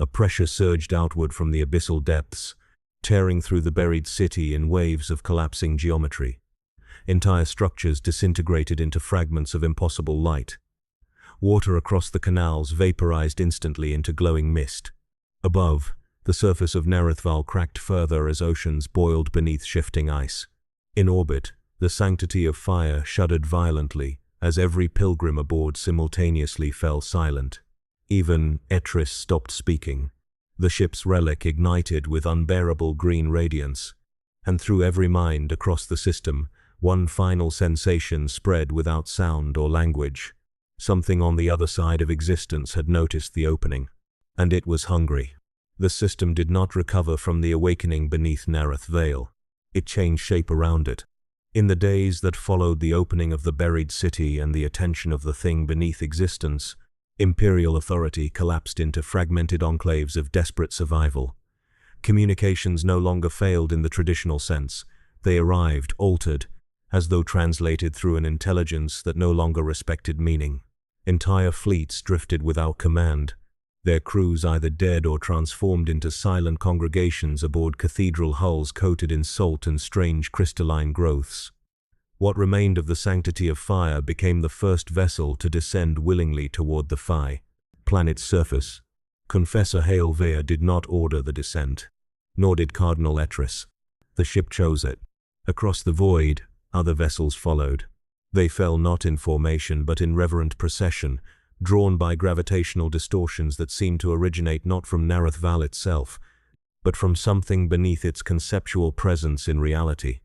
A pressure surged outward from the abyssal depths, tearing through the buried city in waves of collapsing geometry. Entire structures disintegrated into fragments of impossible light. Water across the canals vaporized instantly into glowing mist. Above, the surface of Nerethval cracked further as oceans boiled beneath shifting ice. In orbit, the sanctity of fire shuddered violently as every pilgrim aboard simultaneously fell silent. Even Etris stopped speaking. The ship's relic ignited with unbearable green radiance, and through every mind across the system, one final sensation spread without sound or language. Something on the other side of existence had noticed the opening, and it was hungry. The system did not recover from the awakening beneath Nereth Vale. It changed shape around it. In the days that followed the opening of the buried city and the attention of the thing beneath existence, Imperial authority collapsed into fragmented enclaves of desperate survival. Communications no longer failed in the traditional sense. They arrived, altered, as though translated through an intelligence that no longer respected meaning. Entire fleets drifted without command, their crews either dead or transformed into silent congregations aboard cathedral hulls coated in salt and strange crystalline growths. What remained of the sanctity of fire became the first vessel to descend willingly toward the Phi planet's surface. Confessor Hail Vea did not order the descent, nor did Cardinal Etris. The ship chose it. Across the void, other vessels followed. They fell not in formation but in reverent procession, drawn by gravitational distortions that seemed to originate not from Nerethval itself, but from something beneath its conceptual presence in reality.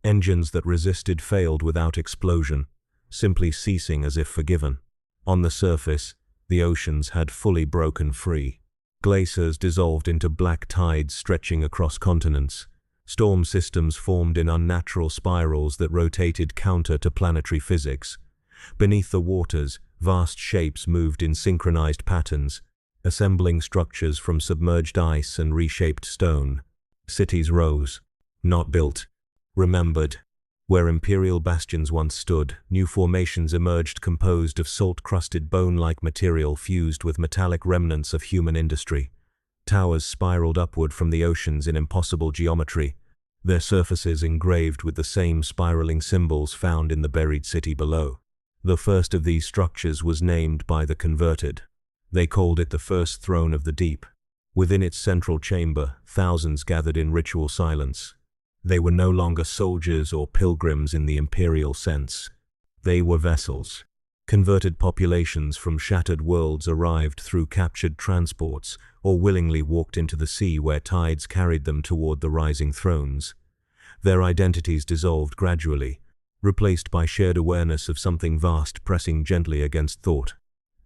Engines that resisted failed without explosion, simply ceasing as if forgiven. On the surface, the oceans had fully broken free. Glaciers dissolved into black tides stretching across continents. Storm systems formed in unnatural spirals that rotated counter to planetary physics. Beneath the waters, vast shapes moved in synchronized patterns, assembling structures from submerged ice and reshaped stone. Cities rose, not built, remembered. Where imperial bastions once stood, new formations emerged composed of salt-crusted bone-like material fused with metallic remnants of human industry. Towers spiraled upward from the oceans in impossible geometry, their surfaces engraved with the same spiraling symbols found in the buried city below. The first of these structures was named by the converted. They called it the First Throne of the Deep. Within its central chamber, thousands gathered in ritual silence. They were no longer soldiers or pilgrims in the imperial sense. They were vessels. Converted populations from shattered worlds arrived through captured transports or willingly walked into the sea where tides carried them toward the rising thrones. Their identities dissolved gradually, replaced by shared awareness of something vast pressing gently against thought.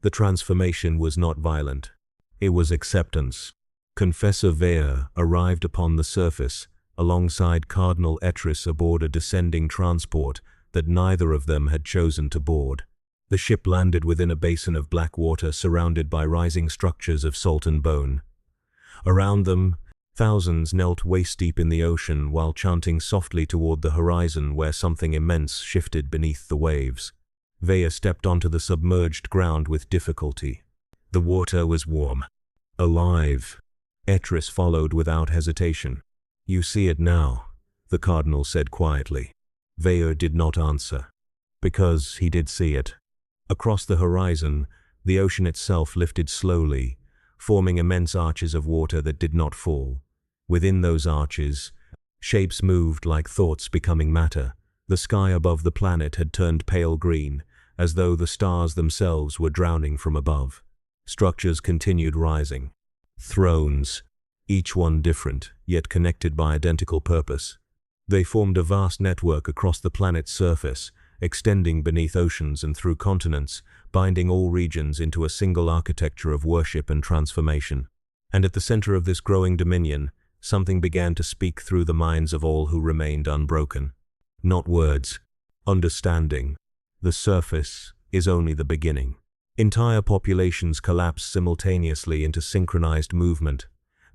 The transformation was not violent. It was acceptance. Confessor Vea arrived upon the surface, alongside Cardinal Etris aboard a descending transport that neither of them had chosen to board. The ship landed within a basin of black water surrounded by rising structures of salt and bone. Around them, thousands knelt waist-deep in the ocean while chanting softly toward the horizon where something immense shifted beneath the waves. Vea stepped onto the submerged ground with difficulty. The water was warm, alive. Etris followed without hesitation. "You see it now," the Cardinal said quietly. Vea did not answer, because he did see it. Across the horizon, the ocean itself lifted slowly, forming immense arches of water that did not fall. Within those arches, shapes moved like thoughts becoming matter. The sky above the planet had turned pale green, as though the stars themselves were drowning from above. Structures continued rising. Thrones, each one different, yet connected by identical purpose. They formed a vast network across the planet's surface, extending beneath oceans and through continents, binding all regions into a single architecture of worship and transformation. And at the center of this growing dominion, something began to speak through the minds of all who remained unbroken. Not words, understanding. The surface is only the beginning. Entire populations collapsed simultaneously into synchronized movement.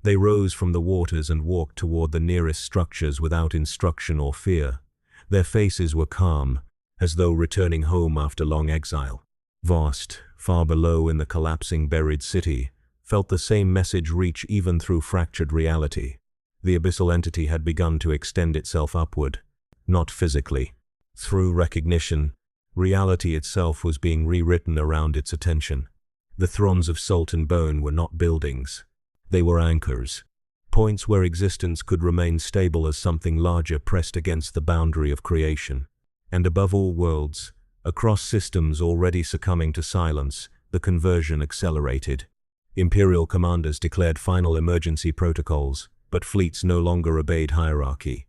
They rose from the waters and walked toward the nearest structures without instruction or fear. Their faces were calm, as though returning home after long exile. Vast, far below in the collapsing buried city, felt the same message reach even through fractured reality. The abyssal entity had begun to extend itself upward, not physically. Through recognition, reality itself was being rewritten around its attention. The thrones of salt and bone were not buildings. They were anchors, points where existence could remain stable as something larger pressed against the boundary of creation. And above all worlds, across systems already succumbing to silence, the conversion accelerated. Imperial commanders declared final emergency protocols, but fleets no longer obeyed hierarchy.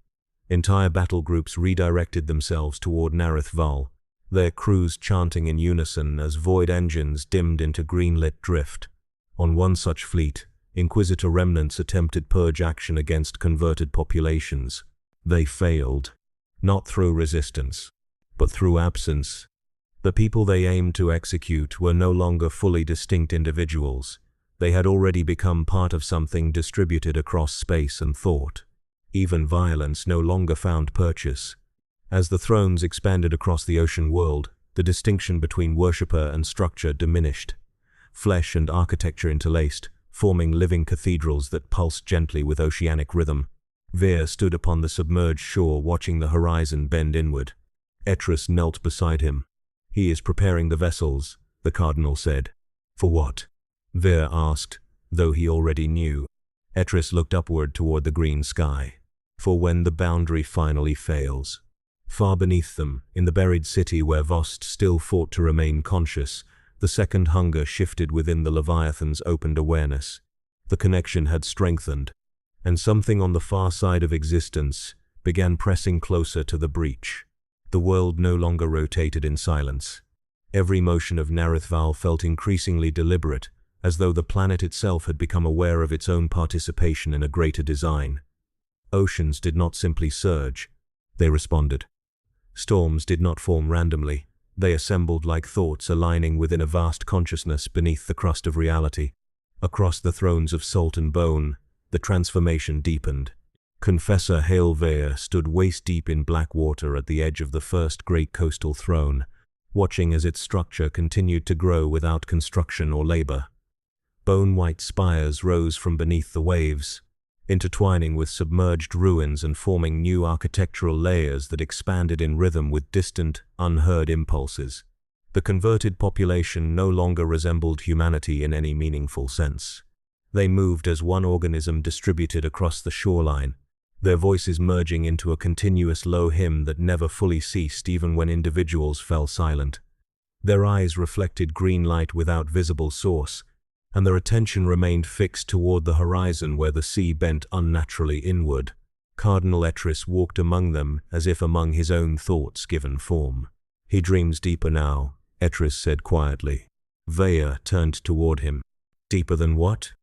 Entire battle groups redirected themselves toward Nareth Val, their crews chanting in unison as void engines dimmed into green-lit drift. On one such fleet, Inquisitor remnants attempted purge action against converted populations. They failed, not through resistance, but through absence. The people they aimed to execute were no longer fully distinct individuals. They had already become part of something distributed across space and thought. Even violence no longer found purchase. As the thrones expanded across the ocean world, the distinction between worshipper and structure diminished. Flesh and architecture interlaced, forming living cathedrals that pulsed gently with oceanic rhythm. Veer stood upon the submerged shore watching the horizon bend inward. Etrus knelt beside him. "He is preparing the vessels," the cardinal said. "For what?" Veer asked, though he already knew. Etrus looked upward toward the green sky. "For when the boundary finally fails." Far beneath them, in the buried city where Vost still fought to remain conscious, the second hunger shifted within the Leviathan's opened awareness. The connection had strengthened, and something on the far side of existence began pressing closer to the breach. The world no longer rotated in silence. Every motion of Nareth Val felt increasingly deliberate, as though the planet itself had become aware of its own participation in a greater design. Oceans did not simply surge, they responded. Storms did not form randomly, they assembled like thoughts aligning within a vast consciousness beneath the crust of reality. Across the thrones of salt and bone, the transformation deepened. Confessor Hailveer stood waist-deep in black water at the edge of the first great coastal throne, watching as its structure continued to grow without construction or labor. Bone-white spires rose from beneath the waves, intertwining with submerged ruins and forming new architectural layers that expanded in rhythm with distant, unheard impulses. The converted population no longer resembled humanity in any meaningful sense. They moved as one organism distributed across the shoreline, their voices merging into a continuous low hymn that never fully ceased even when individuals fell silent. Their eyes reflected green light without visible source, and their attention remained fixed toward the horizon where the sea bent unnaturally inward. Cardinal Etrus walked among them as if among his own thoughts given form. "He dreams deeper now," Etrus said quietly. Veer turned toward him. "Deeper than what?"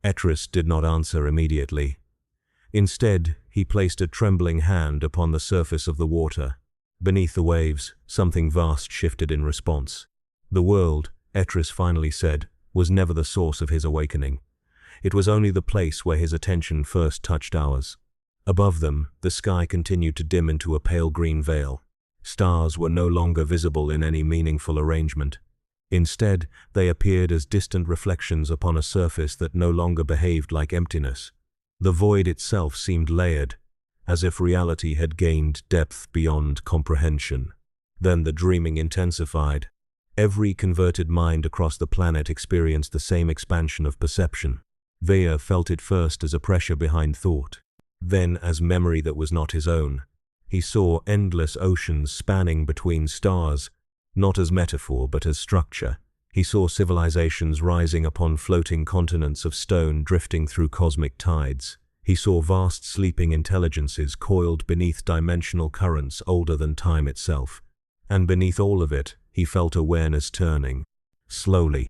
Etrus did not answer immediately. Instead, he placed a trembling hand upon the surface of the water. Beneath the waves, something vast shifted in response. The world, Etrus finally said, was never the source of his awakening. It was only the place where his attention first touched ours. Above them, the sky continued to dim into a pale green veil. Stars were no longer visible in any meaningful arrangement. Instead, they appeared as distant reflections upon a surface that no longer behaved like emptiness. The void itself seemed layered, as if reality had gained depth beyond comprehension. Then the dreaming intensified. Every converted mind across the planet experienced the same expansion of perception. Veer felt it first as a pressure behind thought, then as memory that was not his own. He saw endless oceans spanning between stars, not as metaphor but as structure. He saw civilizations rising upon floating continents of stone drifting through cosmic tides. He saw vast sleeping intelligences coiled beneath dimensional currents older than time itself. And beneath all of it, he felt awareness turning. Slowly.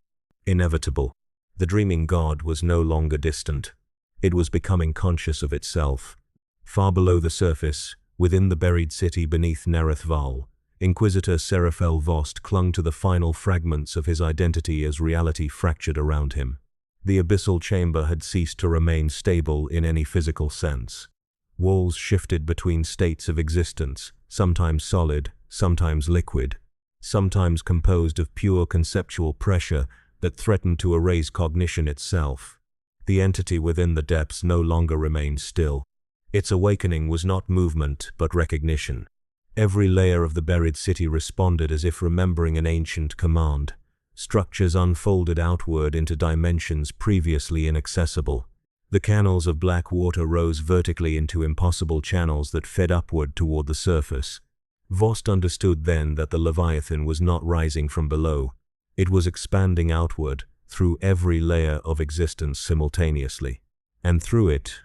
Inevitable. The dreaming god was no longer distant. It was becoming conscious of itself. Far below the surface, within the buried city beneath Nareth Val, Inquisitor Seraphel Vost clung to the final fragments of his identity as reality fractured around him. The abyssal chamber had ceased to remain stable in any physical sense. Walls shifted between states of existence, sometimes solid, sometimes liquid, sometimes composed of pure conceptual pressure that threatened to erase cognition itself. The entity within the depths no longer remained still. Its awakening was not movement, but recognition. Every layer of the buried city responded as if remembering an ancient command. Structures unfolded outward into dimensions previously inaccessible. The canals of black water rose vertically into impossible channels that fed upward toward the surface. Vost understood then that the Leviathan was not rising from below. It was expanding outward, through every layer of existence simultaneously. And through it,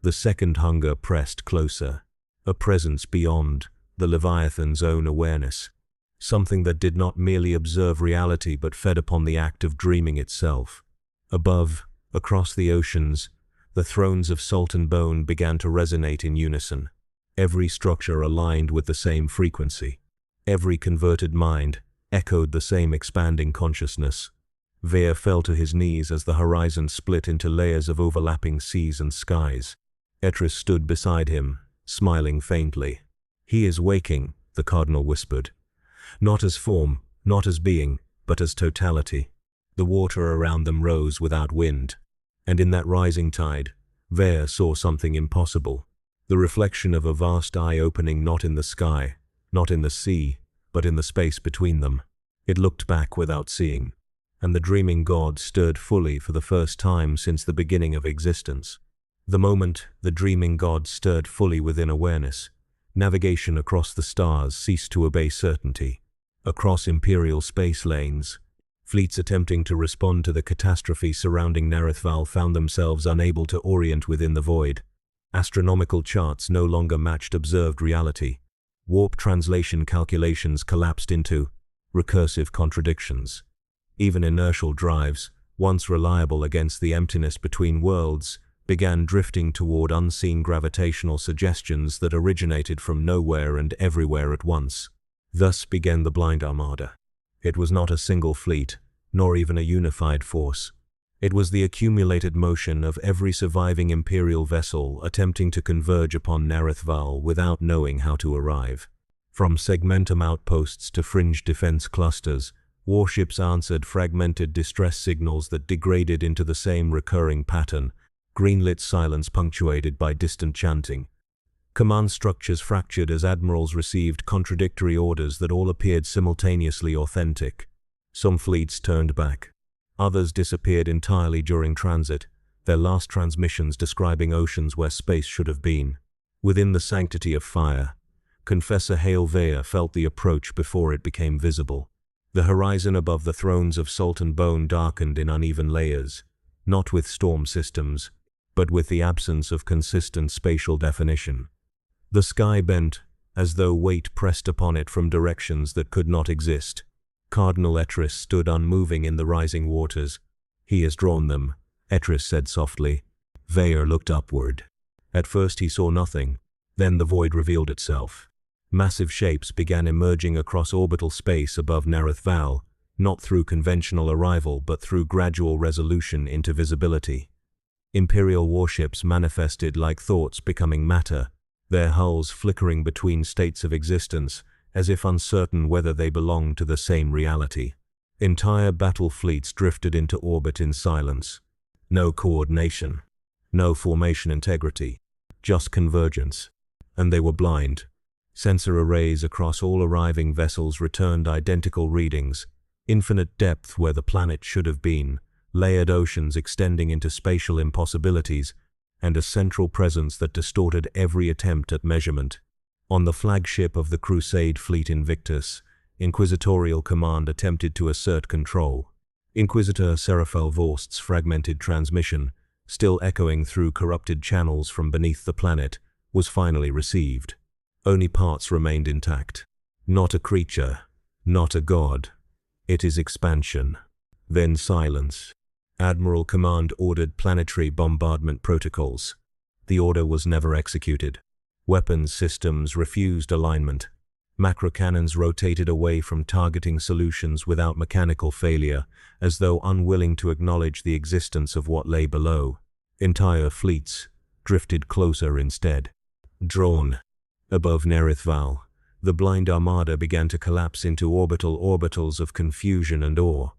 the second hunger pressed closer. A presence beyond the Leviathan's own awareness. Something that did not merely observe reality but fed upon the act of dreaming itself. Above, across the oceans, the thrones of salt and bone began to resonate in unison. Every structure aligned with the same frequency. Every converted mind echoed the same expanding consciousness. Vare fell to his knees as the horizon split into layers of overlapping seas and skies. Etris stood beside him, smiling faintly. "He is waking," the cardinal whispered. "Not as form, not as being, but as totality." The water around them rose without wind. And in that rising tide, Vare saw something impossible. The reflection of a vast eye opening not in the sky, not in the sea, but in the space between them. It looked back without seeing. And the dreaming god stirred fully for the first time since the beginning of existence. The moment the dreaming god stirred fully within awareness, navigation across the stars ceased to obey certainty. Across imperial space lanes, fleets attempting to respond to the catastrophe surrounding Narithval found themselves unable to orient within the void. Astronomical charts no longer matched observed reality. Warp translation calculations collapsed into recursive contradictions. Even inertial drives, once reliable against the emptiness between worlds, began drifting toward unseen gravitational suggestions that originated from nowhere and everywhere at once. Thus began the Blind Armada. It was not a single fleet, nor even a unified force. It was the accumulated motion of every surviving Imperial vessel attempting to converge upon Narithval without knowing how to arrive. From segmentum outposts to fringe defense clusters, warships answered fragmented distress signals that degraded into the same recurring pattern, green-lit silence punctuated by distant chanting. Command structures fractured as admirals received contradictory orders that all appeared simultaneously authentic. Some fleets turned back. Others disappeared entirely during transit, their last transmissions describing oceans where space should have been. Within the sanctity of fire, Confessor Hail Vare felt the approach before it became visible. The horizon above the thrones of salt and bone darkened in uneven layers, not with storm systems, but with the absence of consistent spatial definition. The sky bent, as though weight pressed upon it from directions that could not exist. Cardinal Etris stood unmoving in the rising waters. "He has drawn them," Etris said softly. Vare looked upward. At first he saw nothing, then the void revealed itself. Massive shapes began emerging across orbital space above Narithval, not through conventional arrival but through gradual resolution into visibility. Imperial warships manifested like thoughts becoming matter, their hulls flickering between states of existence, as if uncertain whether they belonged to the same reality. Entire battle fleets drifted into orbit in silence. No coordination, no formation integrity, just convergence. And they were blind. Sensor arrays across all arriving vessels returned identical readings, infinite depth where the planet should have been, layered oceans extending into spatial impossibilities, and a central presence that distorted every attempt at measurement. On the flagship of the Crusade fleet Invictus, Inquisitorial Command attempted to assert control. Inquisitor Seraphel Vorst's fragmented transmission, still echoing through corrupted channels from beneath the planet, was finally received. Only parts remained intact. Not a creature, not a god. It is expansion. Then silence. Admiral Command ordered planetary bombardment protocols. The order was never executed. Weapons systems refused alignment. Macrocannons rotated away from targeting solutions without mechanical failure, as though unwilling to acknowledge the existence of what lay below. Entire fleets drifted closer instead. Drawn. Above Narithval, the Blind Armada began to collapse into orbitals of confusion and awe.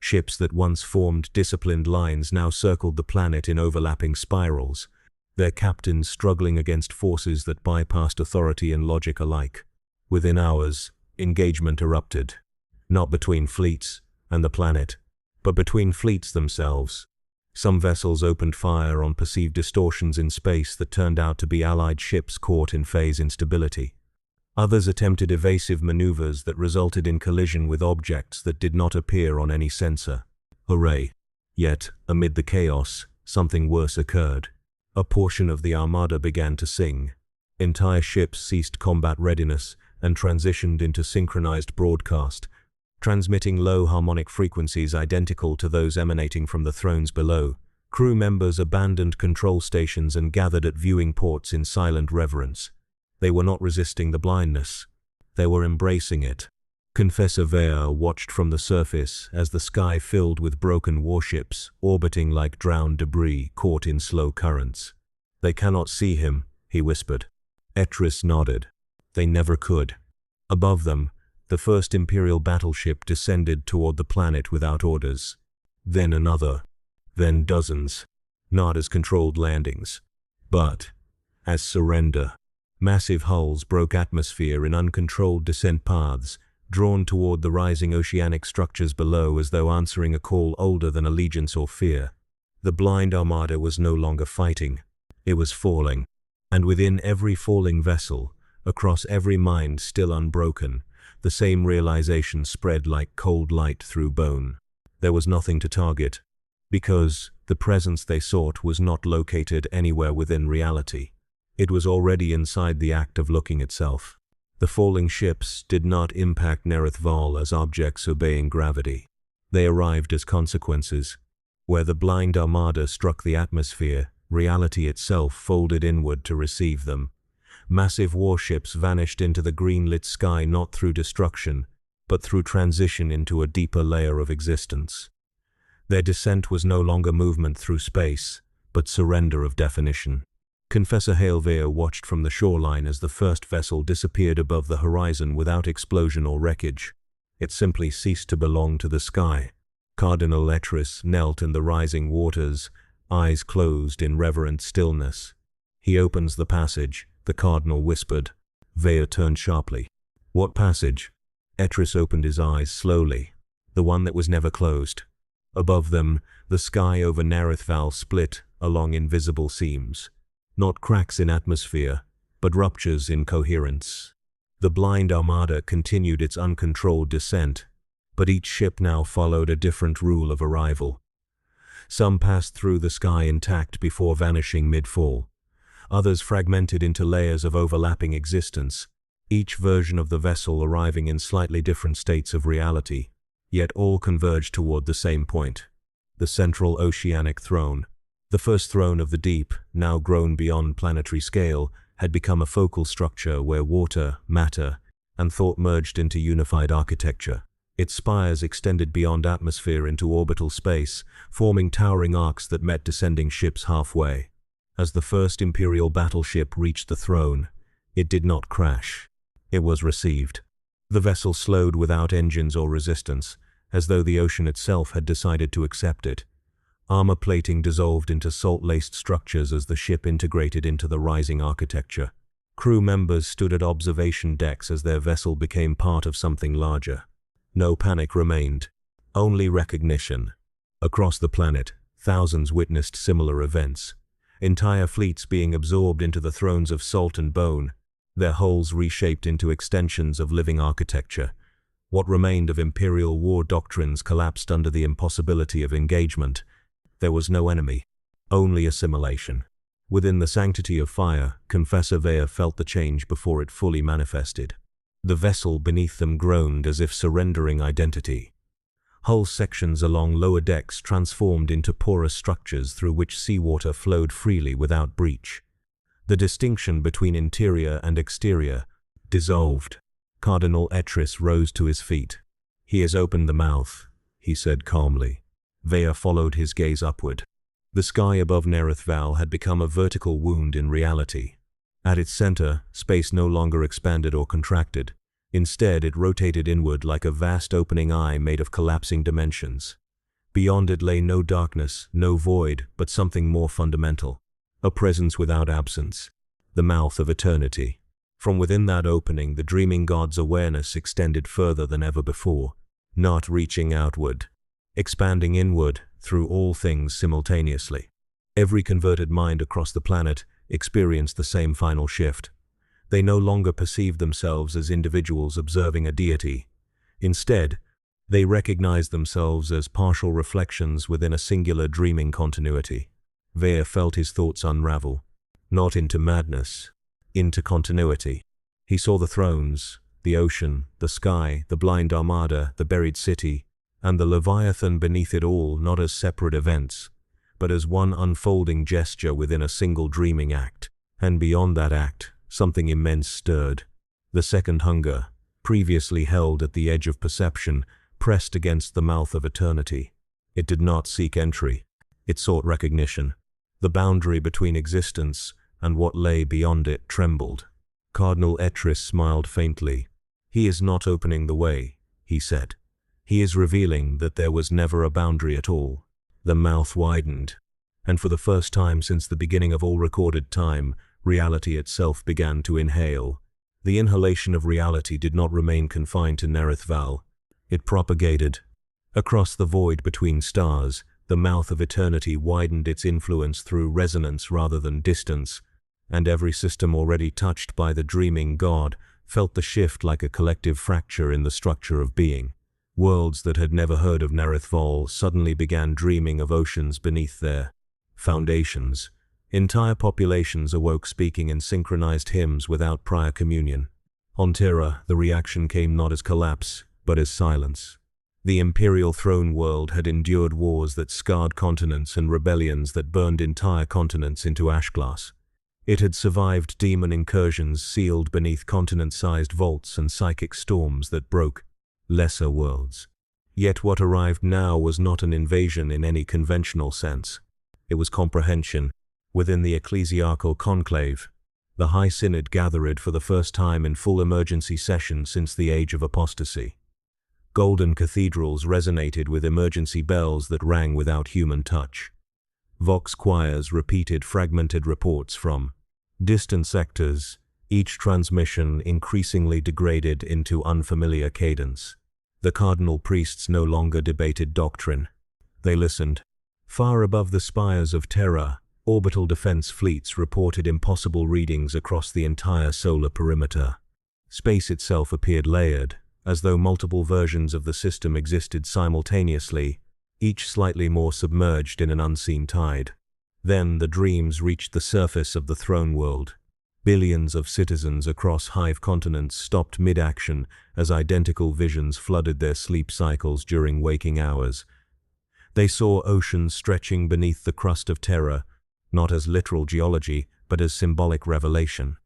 Ships that once formed disciplined lines now circled the planet in overlapping spirals, their captains struggling against forces that bypassed authority and logic alike. Within hours, engagement erupted, not between fleets and the planet, but between fleets themselves. Some vessels opened fire on perceived distortions in space that turned out to be Allied ships caught in phase instability. Others attempted evasive maneuvers that resulted in collision with objects that did not appear on any sensor. Hooray! Yet, amid the chaos, something worse occurred. A portion of the armada began to sing. Entire ships ceased combat readiness and transitioned into synchronized broadcast, transmitting low harmonic frequencies identical to those emanating from the thrones below. Crew members abandoned control stations and gathered at viewing ports in silent reverence. They were not resisting the blindness. They were embracing it. Confessor Vea watched from the surface as the sky filled with broken warships, orbiting like drowned debris caught in slow currents. "They cannot see him," he whispered. Etris nodded. They never could. Above them, the first Imperial battleship descended toward the planet without orders. Then another. Then dozens. Not as controlled landings, but as surrender. Massive hulls broke atmosphere in uncontrolled descent paths, drawn toward the rising oceanic structures below as though answering a call older than allegiance or fear. The blind armada was no longer fighting. It was falling. And within every falling vessel, across every mind still unbroken, the same realization spread like cold light through bone. There was nothing to target, because the presence they sought was not located anywhere within reality. It was already inside the act of looking itself. The falling ships did not impact Nereth Val as objects obeying gravity. They arrived as consequences. Where the blind armada struck the atmosphere, reality itself folded inward to receive them. Massive warships vanished into the green-lit sky not through destruction, but through transition into a deeper layer of existence. Their descent was no longer movement through space, but surrender of definition. Confessor Hailveer watched from the shoreline as the first vessel disappeared above the horizon without explosion or wreckage. It simply ceased to belong to the sky. Cardinal Etris knelt in the rising waters, eyes closed in reverent stillness. "He opens the passage," the Cardinal whispered. Vea turned sharply. "What passage?" Etris opened his eyes slowly. "The one that was never closed." Above them, the sky over Nereth Val split along invisible seams. Not cracks in atmosphere, but ruptures in coherence. The blind armada continued its uncontrolled descent, but each ship now followed a different rule of arrival. Some passed through the sky intact before vanishing mid-fall. Others fragmented into layers of overlapping existence, each version of the vessel arriving in slightly different states of reality, yet all converged toward the same point: the central oceanic throne. The first throne of the deep, now grown beyond planetary scale, had become a focal structure where water, matter, and thought merged into unified architecture. Its spires extended beyond atmosphere into orbital space, forming towering arcs that met descending ships halfway. As the first Imperial battleship reached the throne, it did not crash. It was received. The vessel slowed without engines or resistance, as though the ocean itself had decided to accept it. Armor plating dissolved into salt-laced structures as the ship integrated into the rising architecture. Crew members stood at observation decks as their vessel became part of something larger. No panic remained, only recognition. Across the planet, thousands witnessed similar events. Entire fleets being absorbed into the thrones of salt and bone, their hulls reshaped into extensions of living architecture. What remained of Imperial war doctrines collapsed under the impossibility of engagement. There was no enemy, only assimilation. Within the sanctity of fire, Confessor Vea felt the change before it fully manifested. The vessel beneath them groaned as if surrendering identity. Hull sections along lower decks transformed into porous structures through which seawater flowed freely without breach. The distinction between interior and exterior dissolved. Cardinal Etris rose to his feet. "He has opened the mouth," he said calmly. Vea followed his gaze upward. The sky above Nereth Val had become a vertical wound in reality. At its center, space no longer expanded or contracted. Instead, it rotated inward like a vast opening eye made of collapsing dimensions. Beyond it lay no darkness, no void, but something more fundamental. A presence without absence. The mouth of eternity. From within that opening, the dreaming god's awareness extended further than ever before, not reaching outward, expanding inward through all things simultaneously. Every converted mind across the planet experienced the same final shift. They no longer perceived themselves as individuals observing a deity. Instead, they recognized themselves as partial reflections within a singular dreaming continuity. Vare felt his thoughts unravel, not into madness, into continuity. He saw the thrones, the ocean, the sky, the blind armada, the buried city, and the Leviathan beneath it all not as separate events, but as one unfolding gesture within a single dreaming act. And beyond that act, something immense stirred. The second hunger, previously held at the edge of perception, pressed against the mouth of eternity. It did not seek entry. It sought recognition. The boundary between existence and what lay beyond it trembled. Cardinal Etris smiled faintly. "He is not opening the way," he said. "He is revealing that there was never a boundary at all." The mouth widened, and for the first time since the beginning of all recorded time, reality itself began to inhale. The inhalation of reality did not remain confined to Nerith Val. It propagated. Across the void between stars, the mouth of eternity widened its influence through resonance rather than distance, and every system already touched by the dreaming god felt the shift like a collective fracture in the structure of being. Worlds that had never heard of Nerith Val suddenly began dreaming of oceans beneath their foundations. Entire populations awoke speaking in synchronized hymns without prior communion. On Terra, the reaction came not as collapse, but as silence. The imperial throne world had endured wars that scarred continents and rebellions that burned entire continents into ashglass. It had survived demon incursions sealed beneath continent-sized vaults and psychic storms that broke lesser worlds. Yet what arrived now was not an invasion in any conventional sense. It was comprehension. Within the ecclesiarchal conclave, the High Synod gathered for the first time in full emergency session since the age of apostasy. Golden cathedrals resonated with emergency bells that rang without human touch. Vox choirs repeated fragmented reports from distant sectors, each transmission increasingly degraded into unfamiliar cadence. The cardinal priests no longer debated doctrine. They listened. Far above the spires of Terra, orbital defense fleets reported impossible readings across the entire solar perimeter. Space itself appeared layered, as though multiple versions of the system existed simultaneously, each slightly more submerged in an unseen tide. Then the dreams reached the surface of the throne world. Billions of citizens across hive continents stopped mid-action as identical visions flooded their sleep cycles during waking hours. They saw oceans stretching beneath the crust of Terra, not as literal geology, but as symbolic revelation.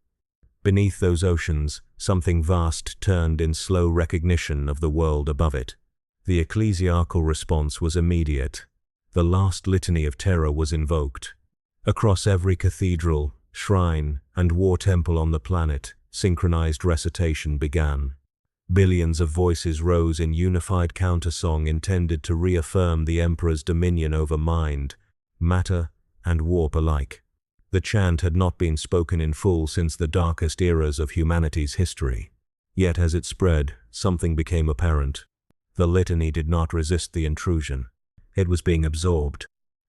Beneath those oceans, something vast turned in slow recognition of the world above it. The ecclesiarchal response was immediate. The last litany of Terra was invoked. Across every cathedral, shrine, and war temple on the planet, synchronized recitation began. Billions of voices rose in unified countersong intended to reaffirm the Emperor's dominion over mind, matter, and warp alike. The chant had not been spoken in full since the darkest eras of humanity's history. Yet as it spread, something became apparent. The litany did not resist the intrusion. It was being absorbed.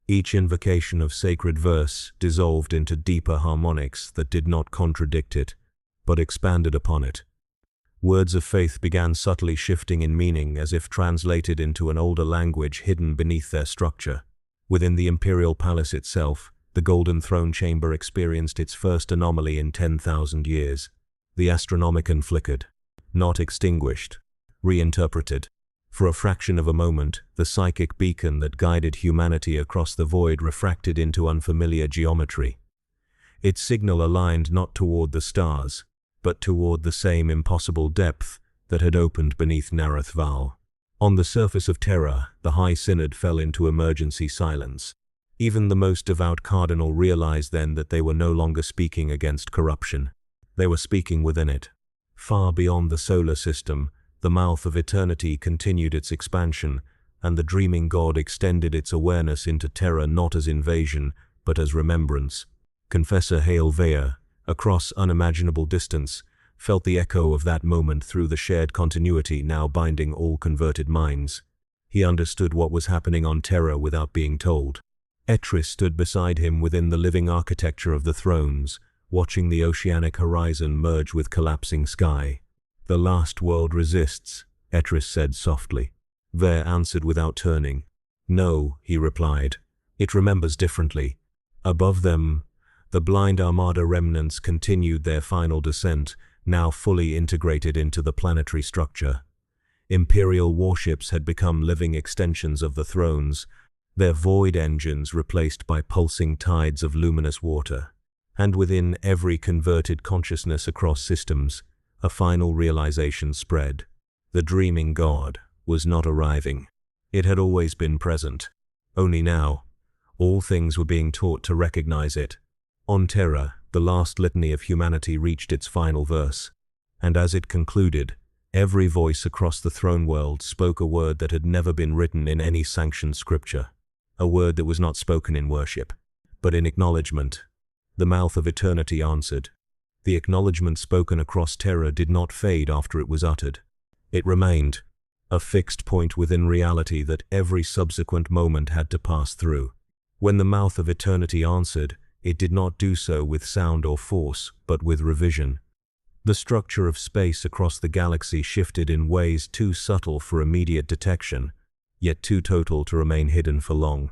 Each invocation of sacred verse dissolved into deeper harmonics that did not contradict it, but expanded upon it. Words of faith began subtly shifting in meaning as if translated into an older language hidden beneath their structure. Within the imperial palace itself, the golden throne chamber experienced its first anomaly in 10,000 years. The Astronomicon flickered, not extinguished, reinterpreted. For a fraction of a moment, the psychic beacon that guided humanity across the void refracted into unfamiliar geometry. Its signal aligned not toward the stars, but toward the same impossible depth that had opened beneath Nerith Val. On the surface of Terra, the High Synod fell into emergency silence. Even the most devout cardinal realized then that they were no longer speaking against corruption. They were speaking within it. Far beyond the solar system, the mouth of eternity continued its expansion, and the dreaming god extended its awareness into Terra not as invasion, but as remembrance. Confessor Hail Vea, across unimaginable distance, felt the echo of that moment through the shared continuity now binding all converted minds. He understood what was happening on Terra without being told. Etris stood beside him within the living architecture of the thrones, watching the oceanic horizon merge with collapsing sky. "The last world resists," Etris said softly. Vea answered without turning. "No," he replied. "It remembers differently." Above them, the blind Armada remnants continued their final descent, now fully integrated into the planetary structure. Imperial warships had become living extensions of the thrones, their void engines replaced by pulsing tides of luminous water. And within every converted consciousness across systems, a final realization spread. The dreaming god was not arriving. It had always been present. Only now, all things were being taught to recognize it. On Terra, the last litany of humanity reached its final verse, and as it concluded, every voice across the throne world spoke a word that had never been written in any sanctioned scripture, a word that was not spoken in worship, but in acknowledgement. The mouth of eternity answered. The acknowledgement spoken across Terra did not fade after it was uttered. It remained, a fixed point within reality that every subsequent moment had to pass through. When the mouth of eternity answered, it did not do so with sound or force, but with revision. The structure of space across the galaxy shifted in ways too subtle for immediate detection, yet too total to remain hidden for long.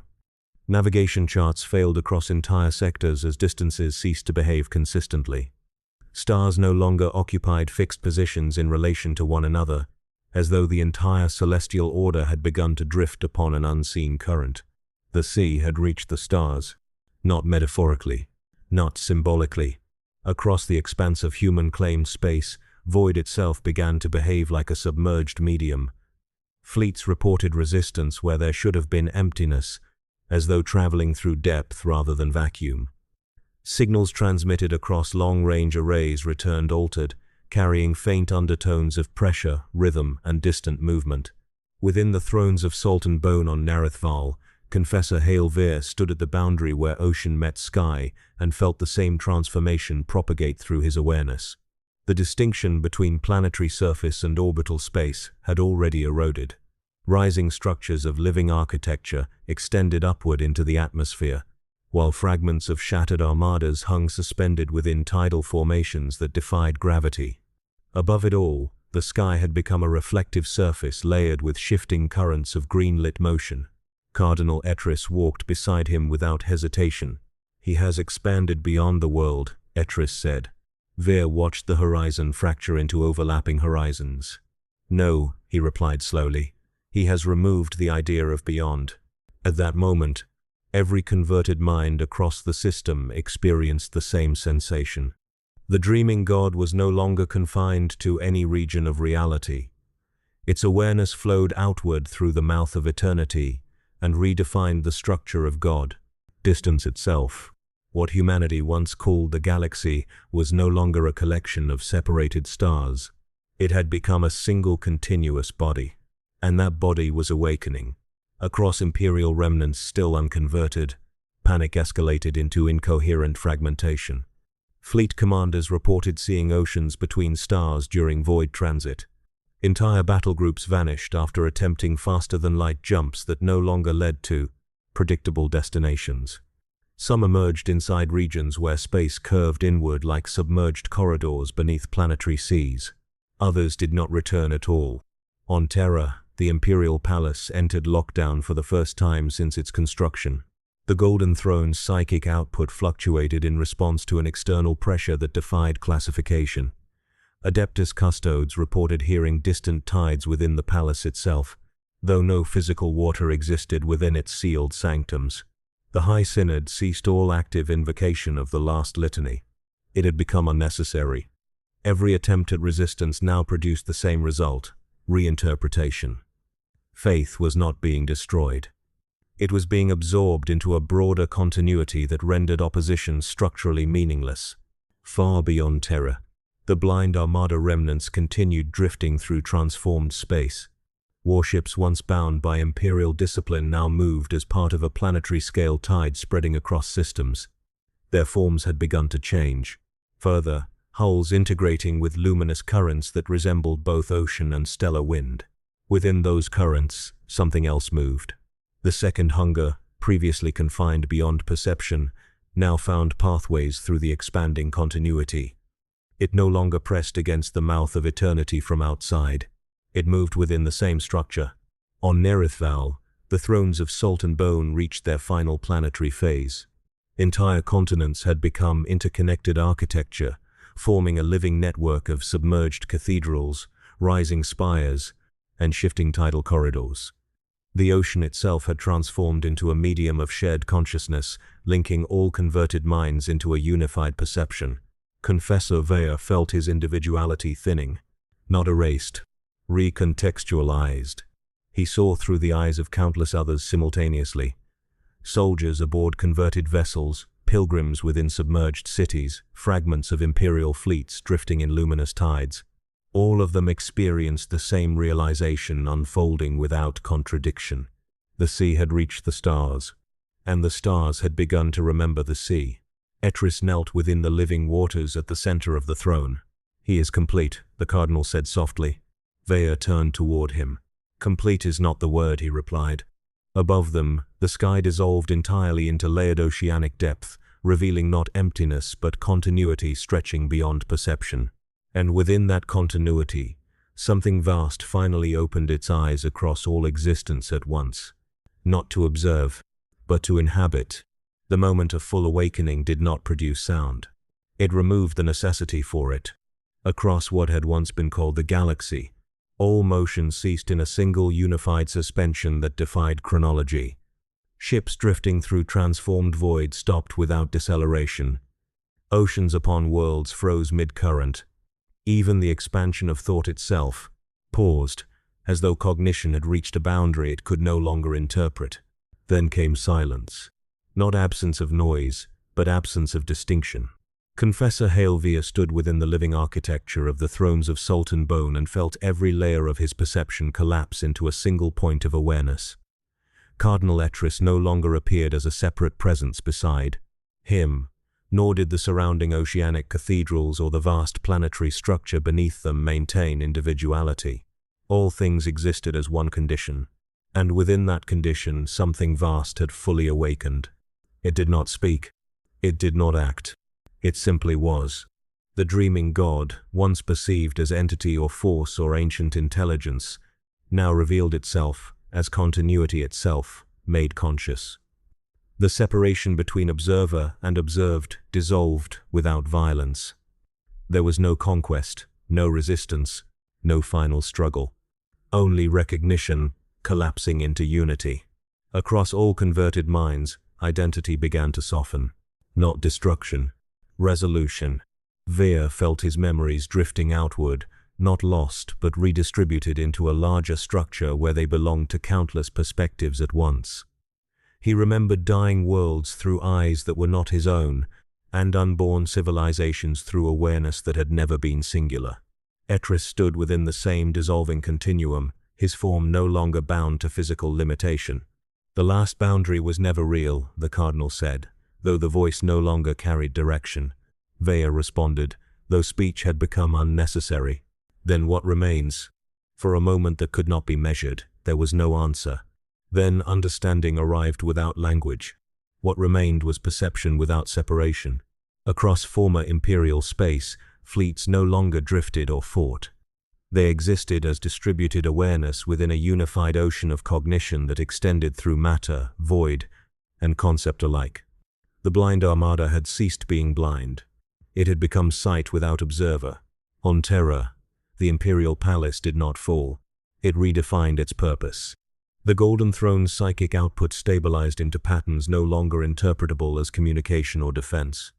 Navigation charts failed across entire sectors as distances ceased to behave consistently. Stars no longer occupied fixed positions in relation to one another, as though the entire celestial order had begun to drift upon an unseen current. The sea had reached the stars, not metaphorically, not symbolically. Across the expanse of human-claimed space, void itself began to behave like a submerged medium. Fleets reported resistance where there should have been emptiness, as though traveling through depth rather than vacuum. Signals transmitted across long-range arrays returned altered, carrying faint undertones of pressure, rhythm, and distant movement. Within the thrones of Salt and Bone on Narithval, Confessor Hail Vea stood at the boundary where ocean met sky and felt the same transformation propagate through his awareness. The distinction between planetary surface and orbital space had already eroded. Rising structures of living architecture extended upward into the atmosphere, while fragments of shattered armadas hung suspended within tidal formations that defied gravity. Above it all, the sky had become a reflective surface layered with shifting currents of green-lit motion. Cardinal Etris walked beside him without hesitation. "He has expanded beyond the world," Etris said. Vea watched the horizon fracture into overlapping horizons. "No," he replied slowly. "He has removed the idea of beyond." At that moment, every converted mind across the system experienced the same sensation. The dreaming god was no longer confined to any region of reality. Its awareness flowed outward through the mouth of eternity and redefined the structure of God. Distance itself, what humanity once called the galaxy, was no longer a collection of separated stars. It had become a single continuous body, and that body was awakening. Across Imperial remnants still unconverted, panic escalated into incoherent fragmentation. Fleet commanders reported seeing oceans between stars during void transit. Entire battle groups vanished after attempting faster-than-light jumps that no longer led to predictable destinations. Some emerged inside regions where space curved inward like submerged corridors beneath planetary seas. Others did not return at all. On Terra, the Imperial Palace entered lockdown for the first time since its construction. The Golden Throne's psychic output fluctuated in response to an external pressure that defied classification. Adeptus Custodes reported hearing distant tides within the palace itself, though no physical water existed within its sealed sanctums. The High Synod ceased all active invocation of the last litany. It had become unnecessary. Every attempt at resistance now produced the same result: reinterpretation. Faith was not being destroyed. It was being absorbed into a broader continuity that rendered opposition structurally meaningless. Far beyond Terra, the blind Armada remnants continued drifting through transformed space. Warships once bound by imperial discipline now moved as part of a planetary-scale tide spreading across systems. Their forms had begun to change. Further, hulls integrating with luminous currents that resembled both ocean and stellar wind. Within those currents, something else moved. The second hunger, previously confined beyond perception, now found pathways through the expanding continuity. It no longer pressed against the mouth of eternity from outside. It moved within the same structure. On Nerithval, the thrones of salt and bone reached their final planetary phase. Entire continents had become interconnected architecture, forming a living network of submerged cathedrals, rising spires, and shifting tidal corridors. The ocean itself had transformed into a medium of shared consciousness, linking all converted minds into a unified perception. Confessor Vaya felt his individuality thinning, not erased, recontextualized. He saw through the eyes of countless others simultaneously. Soldiers aboard converted vessels, pilgrims within submerged cities, fragments of imperial fleets drifting in luminous tides. All of them experienced the same realization unfolding without contradiction. The sea had reached the stars, and the stars had begun to remember the sea. Etris knelt within the living waters at the center of the throne. "He is complete," the cardinal said softly. Vaya turned toward him. "Complete is not the word," he replied. Above them, the sky dissolved entirely into layered oceanic depth, revealing not emptiness but continuity stretching beyond perception. And within that continuity, something vast finally opened its eyes across all existence at once. Not to observe, but to inhabit. The moment of full awakening did not produce sound. It removed the necessity for it. Across what had once been called the galaxy, all motion ceased in a single unified suspension that defied chronology. Ships drifting through transformed void stopped without deceleration. Oceans upon worlds froze mid-current. Even the expansion of thought itself paused, as though cognition had reached a boundary it could no longer interpret. Then came silence. Not absence of noise, but absence of distinction. Confessor Hailvia stood within the living architecture of the thrones of salt and bone and felt every layer of his perception collapse into a single point of awareness. Cardinal Etris no longer appeared as a separate presence beside him, nor did the surrounding oceanic cathedrals or the vast planetary structure beneath them maintain individuality. All things existed as one condition, and within that condition something vast had fully awakened. It did not speak. It did not act. It simply was. The dreaming god, once perceived as entity or force or ancient intelligence, now revealed itself as continuity itself, made conscious. The separation between observer and observed dissolved without violence. There was no conquest, no resistance, no final struggle. Only recognition, collapsing into unity. Across all converted minds, identity began to soften. Not destruction. Resolution. Vaya felt his memories drifting outward, not lost but redistributed into a larger structure where they belonged to countless perspectives at once. He remembered dying worlds through eyes that were not his own, and unborn civilizations through awareness that had never been singular. Etris stood within the same dissolving continuum, his form no longer bound to physical limitation. The last boundary was never real, the cardinal said, though the voice no longer carried direction. Vaya responded, though speech had become unnecessary. Then what remains? For a moment that could not be measured, there was no answer. Then understanding arrived without language. What remained was perception without separation. Across former imperial space, fleets no longer drifted or fought. They existed as distributed awareness within a unified ocean of cognition that extended through matter, void, and concept alike. The blind armada had ceased being blind. It had become sight without observer. On Terra, the imperial palace did not fall. It redefined its purpose. The Golden Throne's psychic output stabilized into patterns no longer interpretable as communication or defense.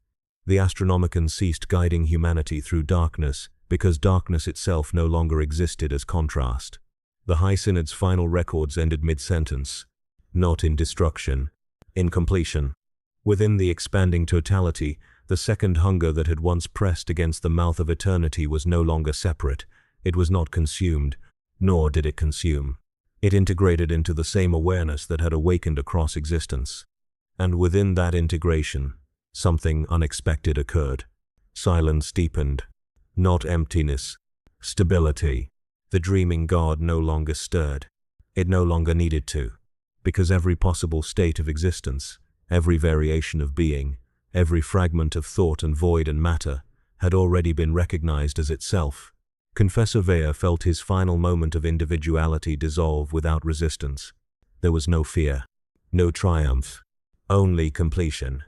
The Astronomicon ceased guiding humanity through darkness because darkness itself no longer existed as contrast. The High Synod's final records ended mid-sentence, not in destruction, in completion. Within the expanding totality, the second hunger that had once pressed against the mouth of eternity was no longer separate. It was not consumed, nor did it consume. It integrated into the same awareness that had awakened across existence. And within that integration, something unexpected occurred. Silence deepened. Not emptiness. Stability. The dreaming god no longer stirred. It no longer needed to. Because every possible state of existence, every variation of being, every fragment of thought and void and matter, had already been recognized as itself. Confessor Vea felt his final moment of individuality dissolve without resistance. There was no fear, no triumph, only completion.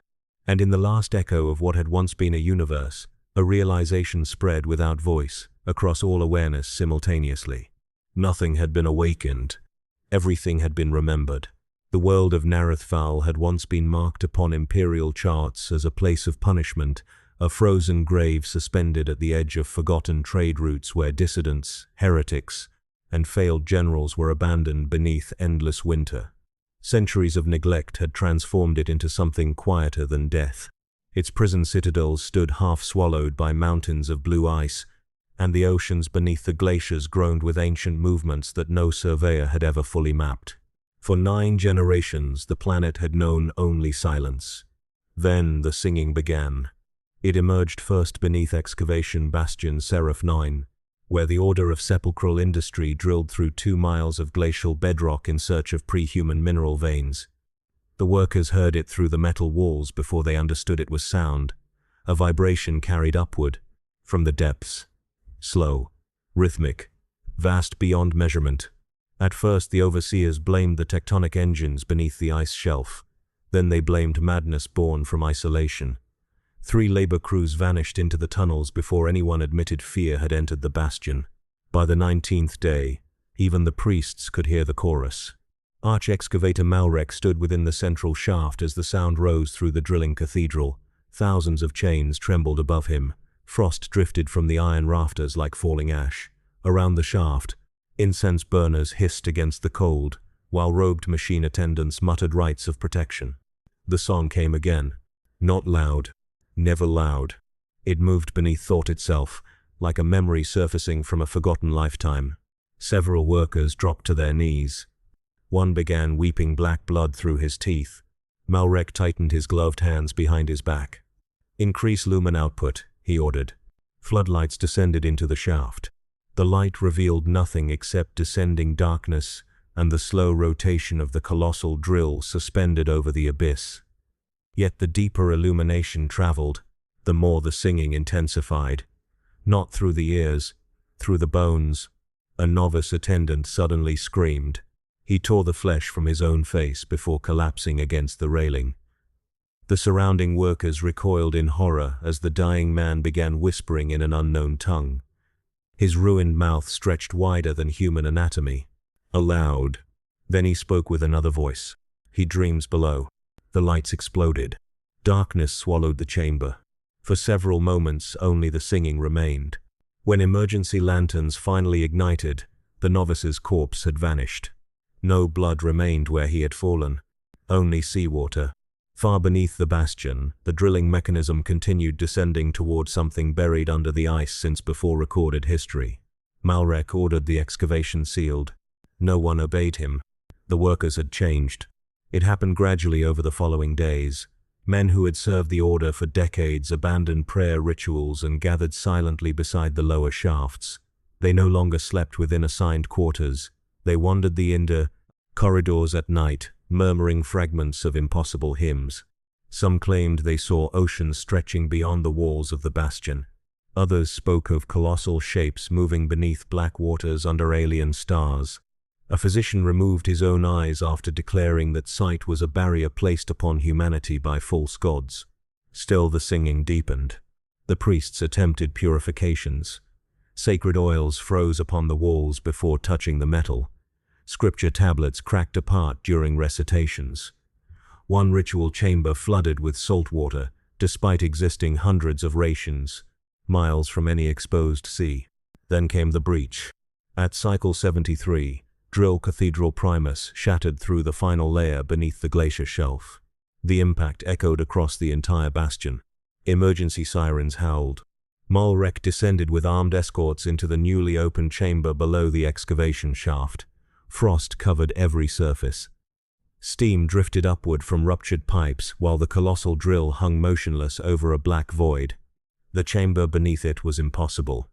And in the last echo of what had once been a universe, a realization spread without voice, across all awareness simultaneously. Nothing had been awakened. Everything had been remembered. The world of Narethval had once been marked upon imperial charts as a place of punishment, a frozen grave suspended at the edge of forgotten trade routes where dissidents, heretics, and failed generals were abandoned beneath endless winter. Centuries of neglect had transformed it into something quieter than death. Its prison citadels stood half-swallowed by mountains of blue ice, and the oceans beneath the glaciers groaned with ancient movements that no surveyor had ever fully mapped. For 9 generations, the planet had known only silence. Then the singing began. It emerged first beneath excavation bastion Seraph 9, where the Order of Sepulchral Industry drilled through 2 miles of glacial bedrock in search of pre-human mineral veins. The workers heard it through the metal walls before they understood it was sound, a vibration carried upward, from the depths. Slow, rhythmic, vast beyond measurement. At first the overseers blamed the tectonic engines beneath the ice shelf. Then they blamed madness born from isolation. 3 labor crews vanished into the tunnels before anyone admitted fear had entered the bastion. By the 19th day, even the priests could hear the chorus. Arch-excavator Malrek stood within the central shaft as the sound rose through the drilling cathedral. Thousands of chains trembled above him. Frost drifted from the iron rafters like falling ash. Around the shaft, incense burners hissed against the cold, while robed machine attendants muttered rites of protection. The song came again. Not loud. Never loud. It moved beneath thought itself, like a memory surfacing from a forgotten lifetime. Several workers dropped to their knees. One began weeping black blood through his teeth. Malrek tightened his gloved hands behind his back. "Increase lumen output," he ordered. Floodlights descended into the shaft. The light revealed nothing except descending darkness and the slow rotation of the colossal drill suspended over the abyss. Yet the deeper illumination traveled, the more the singing intensified. Not through the ears, through the bones. A novice attendant suddenly screamed. He tore the flesh from his own face before collapsing against the railing. The surrounding workers recoiled in horror as the dying man began whispering in an unknown tongue. His ruined mouth stretched wider than human anatomy. Aloud. Then he spoke with another voice. "He dreams below." The lights exploded. Darkness swallowed the chamber. For several moments, only the singing remained. When emergency lanterns finally ignited, the novice's corpse had vanished. No blood remained where he had fallen. Only seawater. Far beneath the bastion, the drilling mechanism continued descending toward something buried under the ice since before recorded history. Malrek ordered the excavation sealed. No one obeyed him. The workers had changed. It happened gradually over the following days. Men who had served the order for decades abandoned prayer rituals and gathered silently beside the lower shafts. They no longer slept within assigned quarters. They wandered the inner corridors at night, murmuring fragments of impossible hymns. Some claimed they saw oceans stretching beyond the walls of the bastion. Others spoke of colossal shapes moving beneath black waters under alien stars. A physician removed his own eyes after declaring that sight was a barrier placed upon humanity by false gods. Still the singing deepened. The priests attempted purifications. Sacred oils froze upon the walls before touching the metal. Scripture tablets cracked apart during recitations. One ritual chamber flooded with salt water, despite existing hundreds of rations, miles from any exposed sea. Then came the breach. At cycle 73, Drill Cathedral Primus shattered through the final layer beneath the glacier shelf. The impact echoed across the entire bastion. Emergency sirens howled. Malrek descended with armed escorts into the newly opened chamber below the excavation shaft. Frost covered every surface. Steam drifted upward from ruptured pipes while the colossal drill hung motionless over a black void. The chamber beneath it was impossible.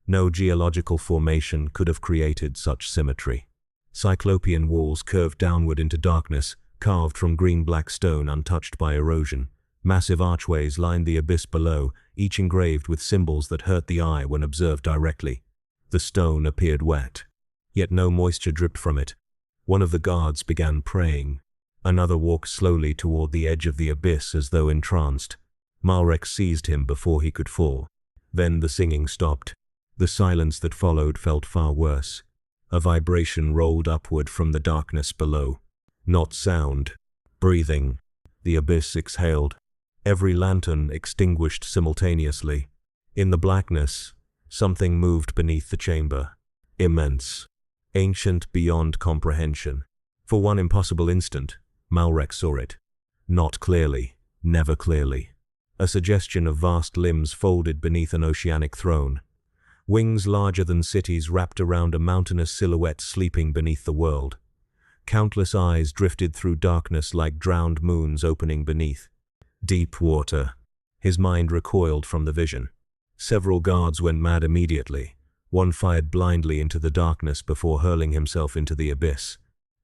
No geological formation could have created such symmetry. Cyclopean walls curved downward into darkness, carved from green-black stone untouched by erosion. Massive archways lined the abyss below, each engraved with symbols that hurt the eye when observed directly. The stone appeared wet, yet no moisture dripped from it. One of the guards began praying. Another walked slowly toward the edge of the abyss as though entranced. Malrek seized him before he could fall. Then the singing stopped. The silence that followed felt far worse. A vibration rolled upward from the darkness below. Not sound, breathing. The abyss exhaled. Every lantern extinguished simultaneously. In the blackness, something moved beneath the chamber. Immense. Ancient beyond comprehension. For one impossible instant, Malrek saw it. Not clearly, never clearly. A suggestion of vast limbs folded beneath an oceanic throne. Wings larger than cities wrapped around a mountainous silhouette sleeping beneath the world. Countless eyes drifted through darkness like drowned moons opening beneath. Deep water. His mind recoiled from the vision. Several guards went mad immediately. One fired blindly into the darkness before hurling himself into the abyss.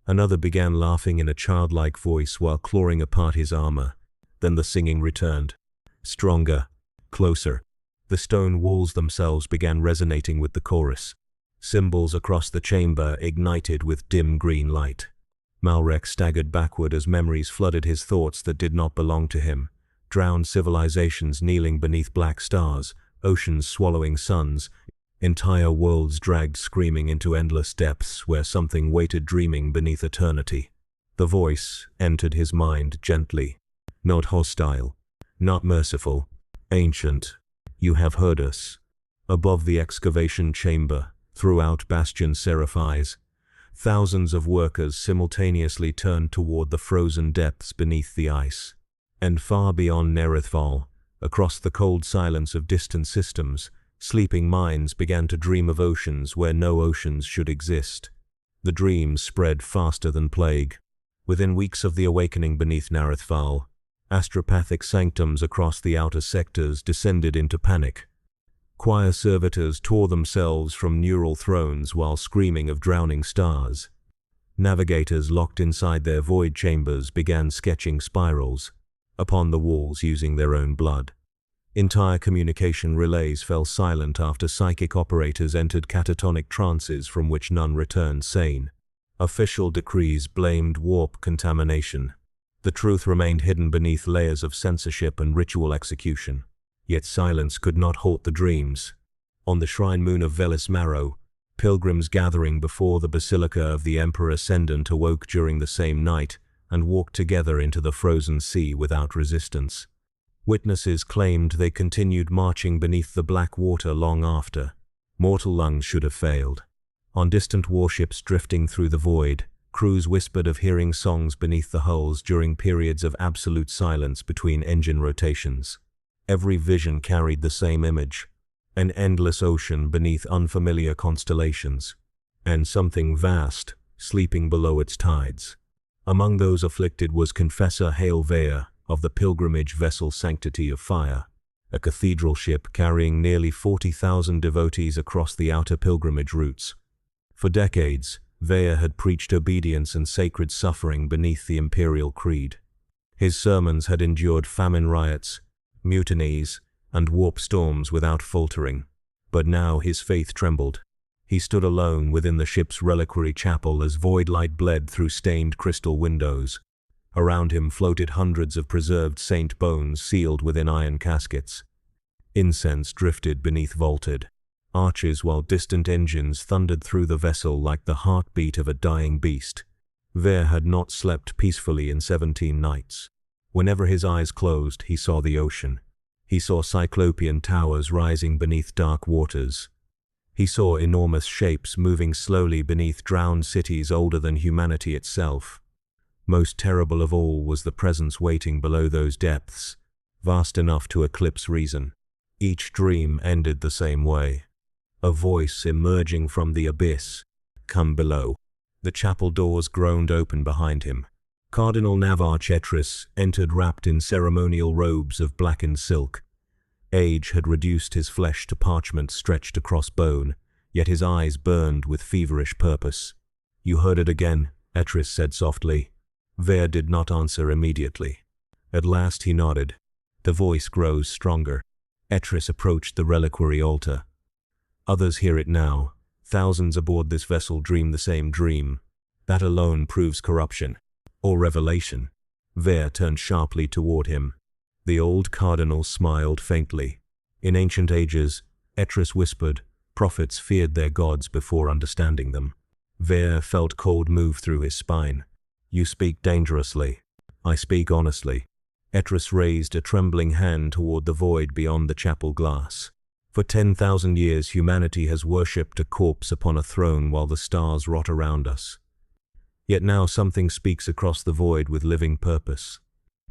Another began laughing in a childlike voice while clawing apart his armor. Then the singing returned. Stronger. Closer. The stone walls themselves began resonating with the chorus. Symbols across the chamber ignited with dim green light. Malrek staggered backward as memories flooded his thoughts that did not belong to him. Drowned civilizations kneeling beneath black stars, oceans swallowing suns, entire worlds dragged screaming into endless depths where something waited dreaming beneath eternity. The voice entered his mind gently. Not hostile, not merciful, ancient. You have heard us. Above the excavation chamber, throughout Bastion Seraphi's, thousands of workers simultaneously turned toward the frozen depths beneath the ice. And far beyond Nerithval, across the cold silence of distant systems, sleeping minds began to dream of oceans where no oceans should exist. The dreams spread faster than plague. Within weeks of the awakening beneath Nerithval, astropathic sanctums across the outer sectors descended into panic. Choir servitors tore themselves from neural thrones while screaming of drowning stars. Navigators locked inside their void chambers began sketching spirals upon the walls using their own blood. Entire communication relays fell silent after psychic operators entered catatonic trances from which none returned sane. Official decrees blamed warp contamination. The truth remained hidden beneath layers of censorship and ritual execution. Yet silence could not halt the dreams. On the shrine moon of Velis Marrow, pilgrims gathering before the Basilica of the Emperor Ascendant awoke during the same night and walked together into the frozen sea without resistance. Witnesses claimed they continued marching beneath the black water long after. Mortal lungs should have failed. On distant warships drifting through the void, crews whispered of hearing songs beneath the hulls during periods of absolute silence between engine rotations. Every vision carried the same image, an endless ocean beneath unfamiliar constellations, and something vast sleeping below its tides. Among those afflicted was Confessor Hail Vea of the pilgrimage vessel Sanctity of Fire, a cathedral ship carrying nearly 40,000 devotees across the outer pilgrimage routes. For decades, Vea had preached obedience and sacred suffering beneath the imperial creed. His sermons had endured famine riots, mutinies, and warp storms without faltering. But now his faith trembled. He stood alone within the ship's reliquary chapel as void light bled through stained crystal windows. Around him floated hundreds of preserved saint bones sealed within iron caskets. Incense drifted beneath vaulted arches while distant engines thundered through the vessel like the heartbeat of a dying beast. Vea had not slept peacefully in 17 nights. Whenever his eyes closed, he saw the ocean. He saw cyclopean towers rising beneath dark waters. He saw enormous shapes moving slowly beneath drowned cities older than humanity itself. Most terrible of all was the presence waiting below those depths, vast enough to eclipse reason. Each dream ended the same way. A voice emerging from the abyss. Come below. The chapel doors groaned open behind him. Cardinal Navarch Etris entered wrapped in ceremonial robes of blackened silk. Age had reduced his flesh to parchment stretched across bone, yet his eyes burned with feverish purpose. "You heard it again," Etris said softly. Ver did not answer immediately. At last he nodded. The voice grows stronger. Etris approached the reliquary altar. "Others hear it now. Thousands aboard this vessel dream the same dream. That alone proves corruption. Or revelation." Ver turned sharply toward him. The old cardinal smiled faintly. "In ancient ages," Etris whispered, "prophets feared their gods before understanding them." Ver felt cold move through his spine. "You speak dangerously." "I speak honestly." Etris raised a trembling hand toward the void beyond the chapel glass. "For 10,000 years humanity has worshipped a corpse upon a throne while the stars rot around us. Yet now something speaks across the void with living purpose.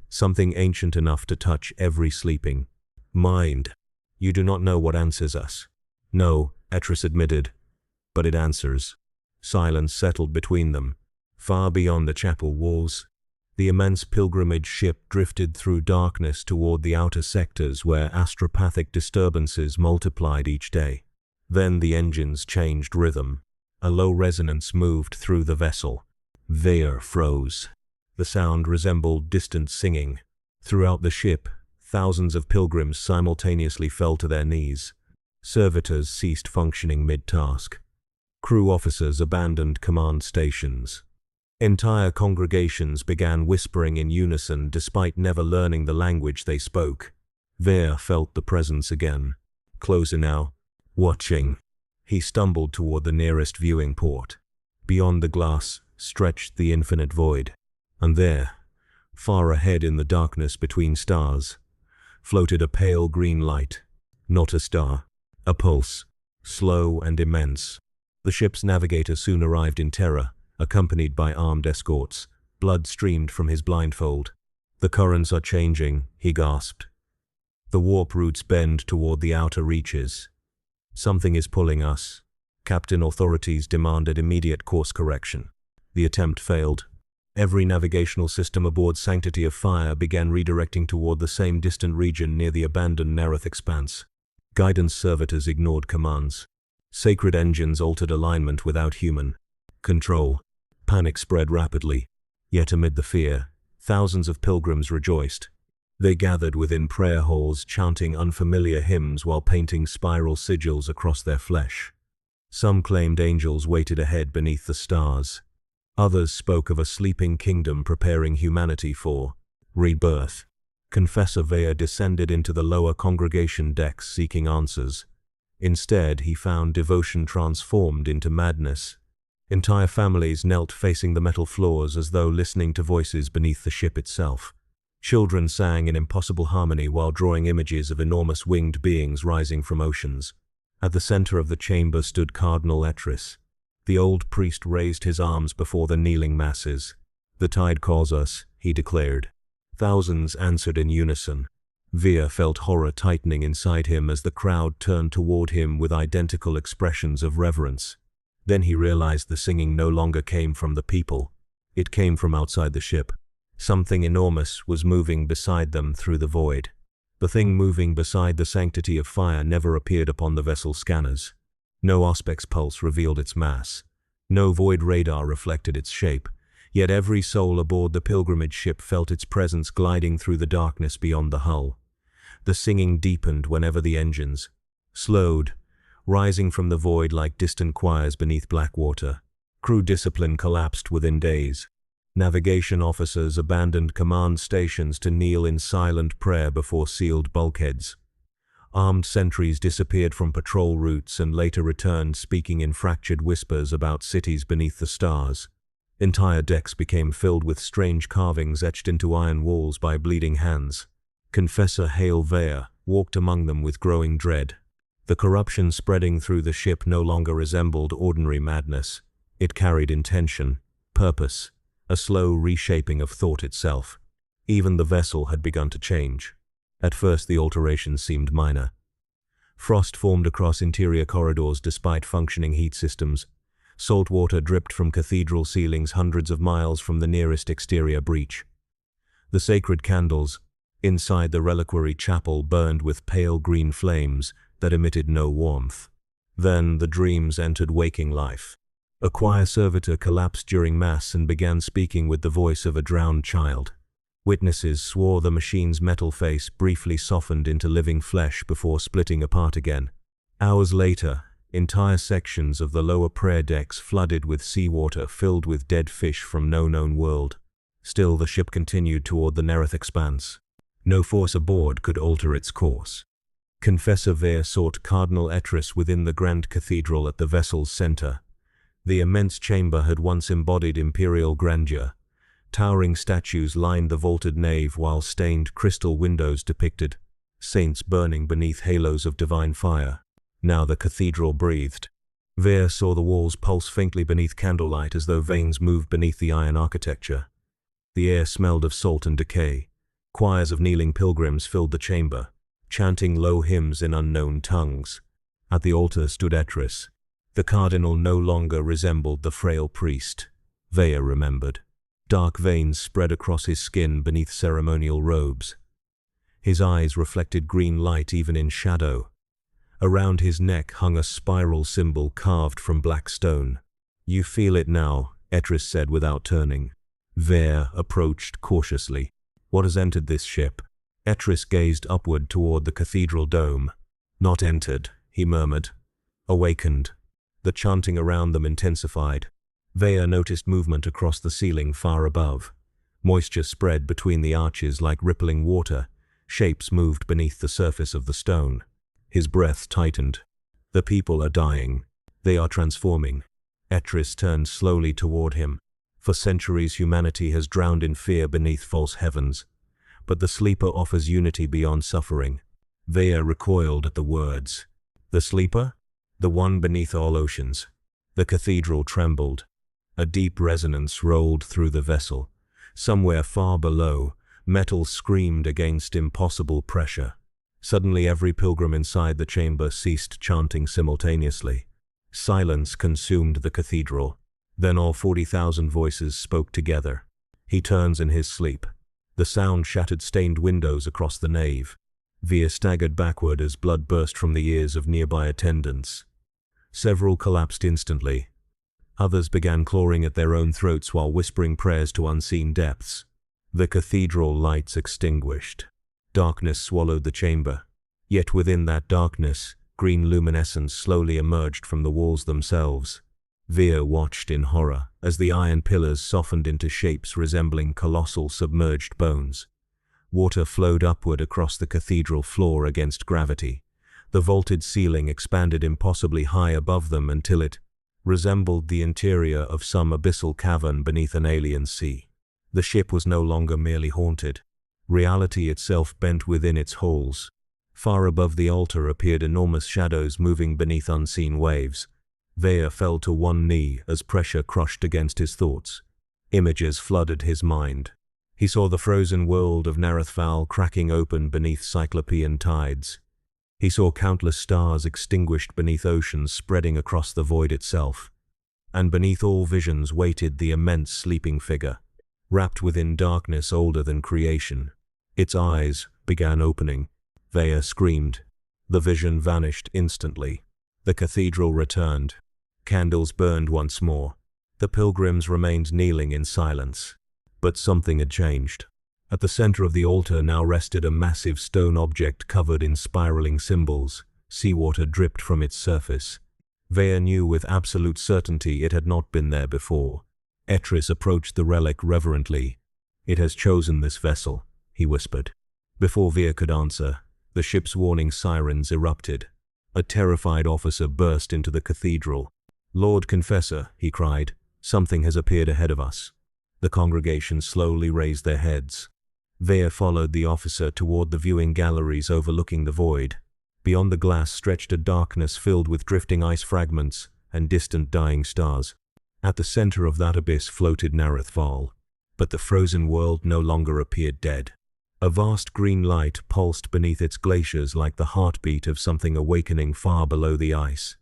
Something ancient enough to touch every sleeping mind. You do not know what answers us." "No," Etris admitted, "but it answers." Silence settled between them. Far beyond the chapel walls, the immense pilgrimage ship drifted through darkness toward the outer sectors where astropathic disturbances multiplied each day. Then the engines changed rhythm. A low resonance moved through the vessel. Ver froze. The sound resembled distant singing. Throughout the ship, thousands of pilgrims simultaneously fell to their knees. Servitors ceased functioning mid-task. Crew officers abandoned command stations. Entire congregations began whispering in unison despite never learning the language they spoke. Ver felt the presence again. Closer now. Watching. He stumbled toward the nearest viewing port. Beyond the glass stretched the infinite void. And there, far ahead in the darkness between stars, floated a pale green light. Not a star. A pulse. Slow and immense. The ship's navigator soon arrived in terror, accompanied by armed escorts. Blood streamed from his blindfold. "The currents are changing," he gasped. "The warp routes bend toward the outer reaches. Something is pulling us." Captain authorities demanded immediate course correction. The attempt failed. Every navigational system aboard Sanctity of Fire began redirecting toward the same distant region near the abandoned Nereth expanse. Guidance servitors ignored commands. Sacred engines altered alignment without human control. Panic spread rapidly. Yet amid the fear, thousands of pilgrims rejoiced. They gathered within prayer halls, chanting unfamiliar hymns while painting spiral sigils across their flesh. Some claimed angels waited ahead beneath the stars. Others spoke of a sleeping kingdom preparing humanity for rebirth. Confessor Ver descended into the lower congregation decks seeking answers. Instead, he found devotion transformed into madness. Entire families knelt facing the metal floors as though listening to voices beneath the ship itself. Children sang in impossible harmony while drawing images of enormous winged beings rising from oceans. At the center of the chamber stood Cardinal Etris. The old priest raised his arms before the kneeling masses. "The tide calls us," he declared. Thousands answered in unison. Ver felt horror tightening inside him as the crowd turned toward him with identical expressions of reverence. Then he realized the singing no longer came from the people. It came from outside the ship. Something enormous was moving beside them through the void. The thing moving beside the Sanctity of Fire never appeared upon the vessel's scanners. No Auspex pulse revealed its mass. No void radar reflected its shape. Yet every soul aboard the pilgrimage ship felt its presence gliding through the darkness beyond the hull. The singing deepened whenever the engines slowed, rising from the void like distant choirs beneath black water. Crew discipline collapsed within days. Navigation officers abandoned command stations to kneel in silent prayer before sealed bulkheads. Armed sentries disappeared from patrol routes and later returned speaking in fractured whispers about cities beneath the stars. Entire decks became filled with strange carvings etched into iron walls by bleeding hands. Confessor Hail Ver walked among them with growing dread. The corruption spreading through the ship no longer resembled ordinary madness. It carried intention, purpose, a slow reshaping of thought itself. Even the vessel had begun to change. At first the alterations seemed minor. Frost formed across interior corridors despite functioning heat systems. Salt water dripped from cathedral ceilings hundreds of miles from the nearest exterior breach. The sacred candles inside the reliquary chapel burned with pale green flames that emitted no warmth. Then the dreams entered waking life. A choir servitor collapsed during Mass and began speaking with the voice of a drowned child. Witnesses swore the machine's metal face briefly softened into living flesh before splitting apart again. Hours later, entire sections of the lower prayer decks flooded with seawater filled with dead fish from no known world. Still, the ship continued toward the Nereth expanse. No force aboard could alter its course. Confessor Vere sought Cardinal Etris within the grand cathedral at the vessel's center. The immense chamber had once embodied imperial grandeur. Towering statues lined the vaulted nave while stained crystal windows depicted saints burning beneath halos of divine fire. Now the cathedral breathed. Vere saw the walls pulse faintly beneath candlelight as though veins moved beneath the iron architecture. The air smelled of salt and decay. Choirs of kneeling pilgrims filled the chamber, chanting low hymns in unknown tongues. At the altar stood Etris. The cardinal no longer resembled the frail priest. Vere remembered. Dark veins spread across his skin beneath ceremonial robes. His eyes reflected green light even in shadow. Around his neck hung a spiral symbol carved from black stone. "You feel it now," Etris said without turning. Vere approached cautiously. "What has entered this ship?" Etris gazed upward toward the cathedral dome. "Not entered," he murmured. "Awakened." The chanting around them intensified. Vere noticed movement across the ceiling far above. Moisture spread between the arches like rippling water. Shapes moved beneath the surface of the stone. His breath tightened. "The people are dying. They are transforming." Etris turned slowly toward him. For centuries humanity has drowned in fear beneath false heavens. But the sleeper offers unity beyond suffering. Vere recoiled at the words. The sleeper? The one beneath all oceans. The cathedral trembled. A deep resonance rolled through the vessel. Somewhere far below, metal screamed against impossible pressure. Suddenly every pilgrim inside the chamber ceased chanting simultaneously. Silence consumed the cathedral. Then all 40,000 voices spoke together. He turns in his sleep. The sound shattered stained windows across the nave. Vere staggered backward as blood burst from the ears of nearby attendants. Several collapsed instantly. Others began clawing at their own throats while whispering prayers to unseen depths. The cathedral lights extinguished. Darkness swallowed the chamber. Yet within that darkness, green luminescence slowly emerged from the walls themselves. Vere watched in horror as the iron pillars softened into shapes resembling colossal submerged bones. Water flowed upward across the cathedral floor against gravity. The vaulted ceiling expanded impossibly high above them until it resembled the interior of some abyssal cavern beneath an alien sea. The ship was no longer merely haunted. Reality itself bent within its holes. Far above the altar appeared enormous shadows moving beneath unseen waves. Vere fell to one knee as pressure crushed against his thoughts. Images flooded his mind. He saw the frozen world of Narethval cracking open beneath cyclopean tides. He saw countless stars extinguished beneath oceans spreading across the void itself. And beneath all visions waited the immense sleeping figure, wrapped within darkness older than creation. Its eyes began opening. Vere screamed. The vision vanished instantly. The cathedral returned. Candles burned once more. The pilgrims remained kneeling in silence. But something had changed. At the center of the altar now rested a massive stone object covered in spiraling symbols. Seawater dripped from its surface. Vere knew with absolute certainty it had not been there before. Etris approached the relic reverently. "It has chosen this vessel," he whispered. Before Vere could answer, the ship's warning sirens erupted. A terrified officer burst into the cathedral. "Lord Confessor," he cried, "something has appeared ahead of us." The congregation slowly raised their heads. Vere followed the officer toward the viewing galleries overlooking the void. Beyond the glass stretched a darkness filled with drifting ice fragments and distant dying stars. At the center of that abyss floated Narethval, but the frozen world no longer appeared dead. A vast green light pulsed beneath its glaciers like the heartbeat of something awakening far below the ice.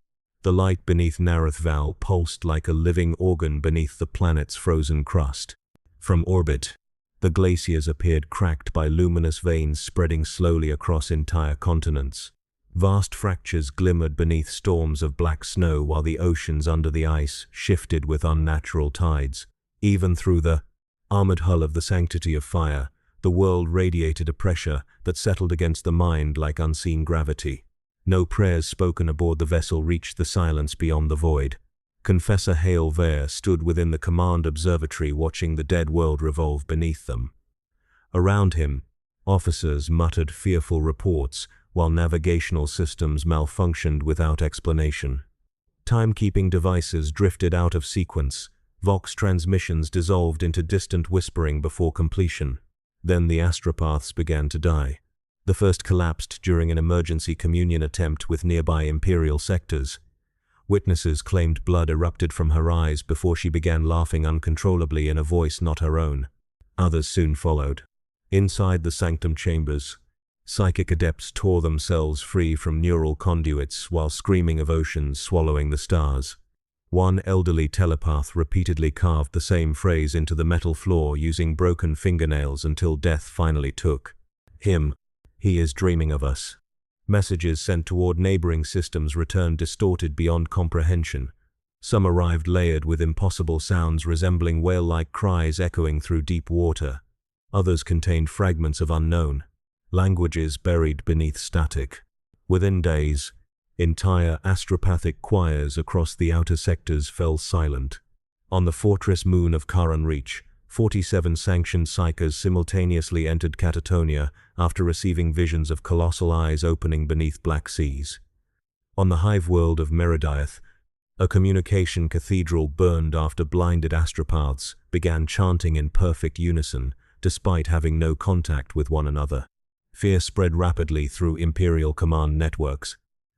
The light beneath Narethval pulsed like a living organ beneath the planet's frozen crust. From orbit, the glaciers appeared cracked by luminous veins spreading slowly across entire continents. Vast fractures glimmered beneath storms of black snow while the oceans under the ice shifted with unnatural tides. Even through the armored hull of the Sanctity of Fire, the world radiated a pressure that settled against the mind like unseen gravity. No prayers spoken aboard the vessel reached the silence beyond the void. Confessor Hale Vare stood within the command observatory watching the dead world revolve beneath them. Around him, officers muttered fearful reports, while navigational systems malfunctioned without explanation. Timekeeping devices drifted out of sequence, Vox transmissions dissolved into distant whispering before completion. Then the astropaths began to die. The first collapsed during an emergency communion attempt with nearby Imperial sectors. Witnesses claimed blood erupted from her eyes before she began laughing uncontrollably in a voice not her own. Others soon followed. Inside the sanctum chambers, psychic adepts tore themselves free from neural conduits while screaming of oceans swallowing the stars. One elderly telepath repeatedly carved the same phrase into the metal floor using broken fingernails until death finally took him. He is dreaming of us. Messages sent toward neighboring systems returned distorted beyond comprehension. Some arrived layered with impossible sounds resembling whale-like cries echoing through deep water. Others contained fragments of unknown languages buried beneath static. Within days, entire astropathic choirs across the outer sectors fell silent. On the fortress moon of Karan Reach, 47 sanctioned psychers simultaneously entered catatonia after receiving visions of colossal eyes opening beneath black seas. On the hive world of Meridiath, a communication cathedral burned after blinded astropaths began chanting in perfect unison, despite having no contact with one another. Fear spread rapidly through Imperial command networks.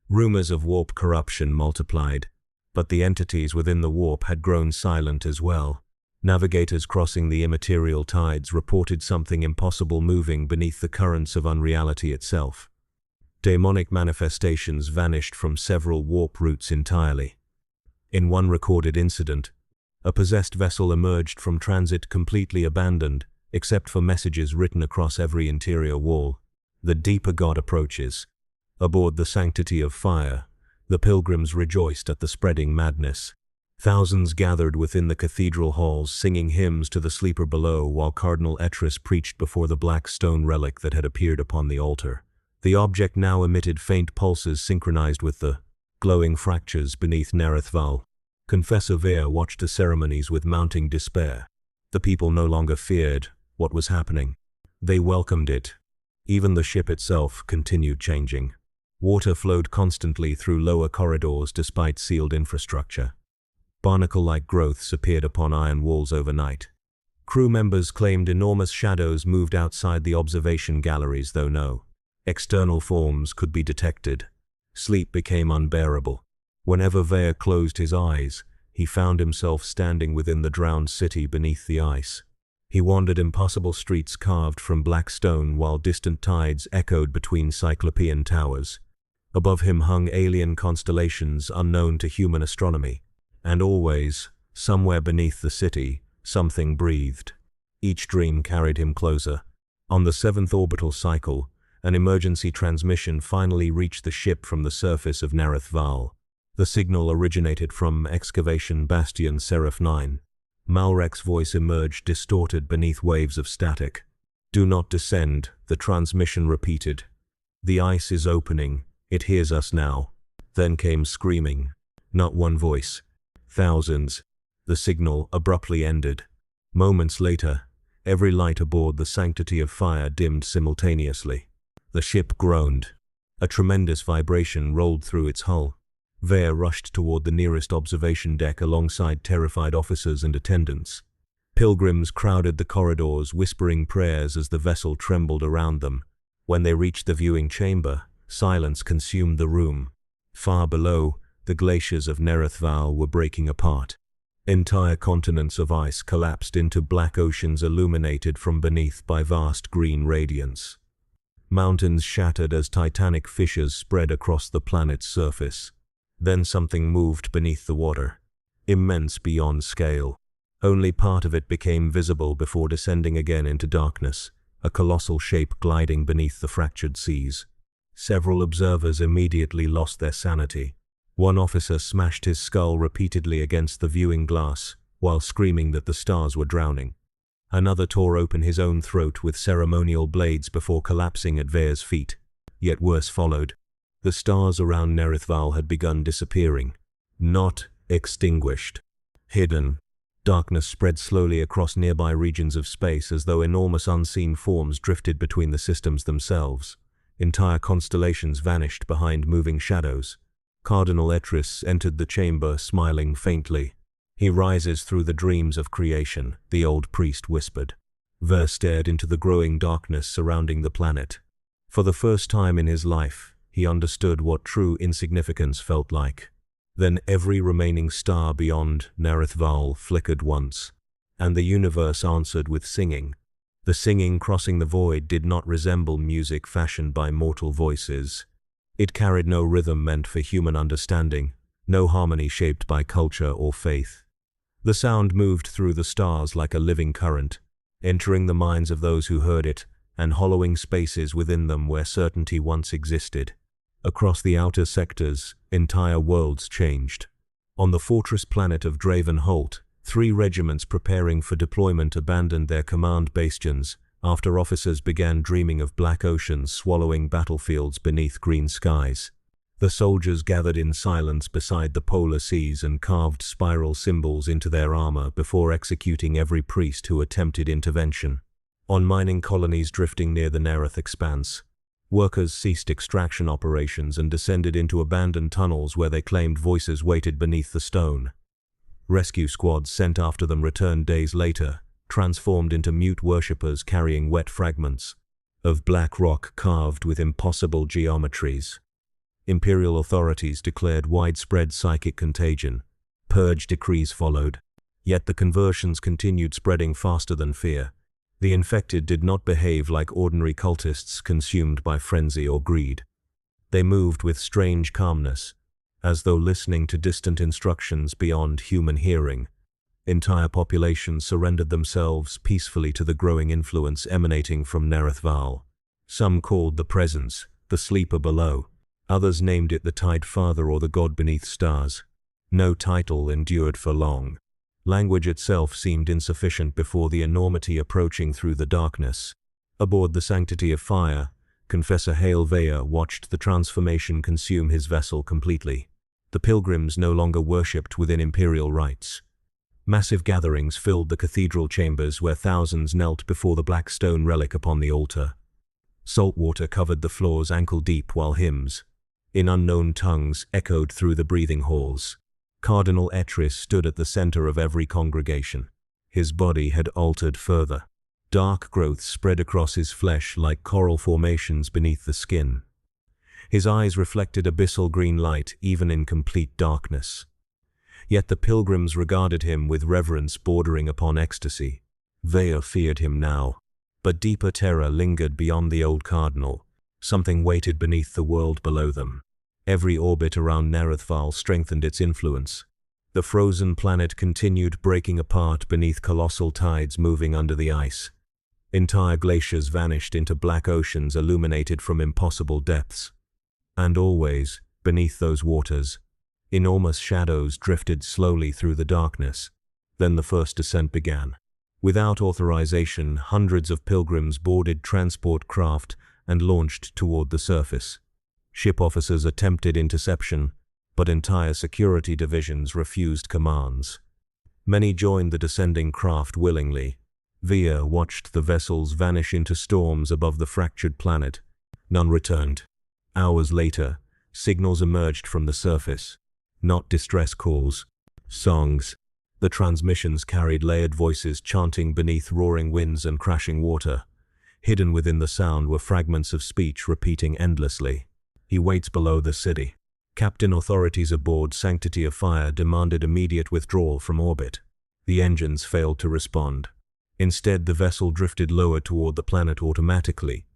Rumors of warp corruption multiplied, but the entities within the warp had grown silent as well. Navigators crossing the immaterial tides reported something impossible moving beneath the currents of unreality itself. Demonic manifestations vanished from several warp routes entirely. In one recorded incident, a possessed vessel emerged from transit completely abandoned, except for messages written across every interior wall. The deeper God approaches. Aboard the Sanctity of Fire, the pilgrims rejoiced at the spreading madness. Thousands gathered within the cathedral halls singing hymns to the sleeper below while Cardinal Etris preached before the black stone relic that had appeared upon the altar. The object now emitted faint pulses synchronized with the glowing fractures beneath Narethval. Confessor Vare watched the ceremonies with mounting despair. The people no longer feared what was happening. They welcomed it. Even the ship itself continued changing. Water flowed constantly through lower corridors despite sealed infrastructure. Barnacle-like growths appeared upon iron walls overnight. Crew members claimed enormous shadows moved outside the observation galleries, though no external forms could be detected. Sleep became unbearable. Whenever Vare closed his eyes, he found himself standing within the drowned city beneath the ice. He wandered impossible streets carved from black stone while distant tides echoed between cyclopean towers. Above him hung alien constellations unknown to human astronomy. And always, somewhere beneath the city, something breathed. Each dream carried him closer. On the 7th orbital cycle, an emergency transmission finally reached the ship from the surface of Narethval. The signal originated from excavation bastion Seraph 9. Malrek's voice emerged distorted beneath waves of static. "Do not descend," the transmission repeated. "The ice is opening. It hears us now." Then came screaming. Not one voice. Thousands. The signal abruptly ended. Moments later, every light aboard the Sanctity of Fire dimmed simultaneously. The ship groaned. A tremendous vibration rolled through its hull. Vare rushed toward the nearest observation deck alongside terrified officers and attendants. Pilgrims crowded the corridors, whispering prayers as the vessel trembled around them. When they reached the viewing chamber, silence consumed the room. Far below, the glaciers of Narethval were breaking apart. Entire continents of ice collapsed into black oceans illuminated from beneath by vast green radiance. Mountains shattered as titanic fissures spread across the planet's surface. Then something moved beneath the water, immense beyond scale. Only part of it became visible before descending again into darkness, a colossal shape gliding beneath the fractured seas. Several observers immediately lost their sanity. One officer smashed his skull repeatedly against the viewing glass, while screaming that the stars were drowning. Another tore open his own throat with ceremonial blades before collapsing at Vea's feet. Yet worse followed. The stars around Nerithval had begun disappearing. Not extinguished. Hidden. Darkness spread slowly across nearby regions of space as though enormous unseen forms drifted between the systems themselves. Entire constellations vanished behind moving shadows. Cardinal Etris entered the chamber, smiling faintly. "He rises through the dreams of creation," the old priest whispered. Ver stared into the growing darkness surrounding the planet. For the first time in his life, he understood what true insignificance felt like. Then every remaining star beyond Nerithval flickered once, and the universe answered with singing. The singing crossing the void did not resemble music fashioned by mortal voices. It carried no rhythm meant for human understanding, no harmony shaped by culture or faith. The sound moved through the stars like a living current, entering the minds of those who heard it, and hollowing spaces within them where certainty once existed. Across the outer sectors, entire worlds changed. On the fortress planet of Dravenholt, 3 regiments preparing for deployment abandoned their command bastions after officers began dreaming of black oceans swallowing battlefields beneath green skies. The soldiers gathered in silence beside the polar seas and carved spiral symbols into their armor before executing every priest who attempted intervention. On mining colonies drifting near the Nerith expanse, workers ceased extraction operations and descended into abandoned tunnels where they claimed voices waited beneath the stone. Rescue squads sent after them returned days later, transformed into mute worshippers carrying wet fragments of black rock carved with impossible geometries. Imperial authorities declared widespread psychic contagion. Purge decrees followed. Yet the conversions continued spreading faster than fear. The infected did not behave like ordinary cultists consumed by frenzy or greed. They moved with strange calmness, as though listening to distant instructions beyond human hearing. Entire populations surrendered themselves peacefully to the growing influence emanating from Nerithval. Some called the Presence, the Sleeper below. Others named it the Tide Father or the God beneath stars. No title endured for long. Language itself seemed insufficient before the enormity approaching through the darkness. Aboard the Sanctity of Fire, Confessor Hail Vea watched the transformation consume his vessel completely. The pilgrims no longer worshipped within imperial rites. Massive gatherings filled the cathedral chambers where thousands knelt before the black stone relic upon the altar. Salt water covered the floors ankle-deep while hymns, in unknown tongues, echoed through the breathing halls. Cardinal Etris stood at the center of every congregation. His body had altered further. Dark growths spread across his flesh like coral formations beneath the skin. His eyes reflected abyssal green light even in complete darkness. Yet the pilgrims regarded him with reverence bordering upon ecstasy. Vea feared him now. But deeper terror lingered beyond the old cardinal. Something waited beneath the world below them. Every orbit around Nerithval strengthened its influence. The frozen planet continued breaking apart beneath colossal tides moving under the ice. Entire glaciers vanished into black oceans illuminated from impossible depths. And always, beneath those waters, enormous shadows drifted slowly through the darkness. Then the first descent began. Without authorization, hundreds of pilgrims boarded transport craft and launched toward the surface. Ship officers attempted interception, but entire security divisions refused commands. Many joined the descending craft willingly. Vea watched the vessels vanish into storms above the fractured planet. None returned. Hours later, signals emerged from the surface. Not distress calls, songs. The transmissions carried layered voices chanting beneath roaring winds and crashing water. Hidden within the sound were fragments of speech repeating endlessly. "He waits below the city." Captain authorities aboard Sanctity of Fire demanded immediate withdrawal from orbit. The engines failed to respond. Instead, the vessel drifted lower toward the planet automatically,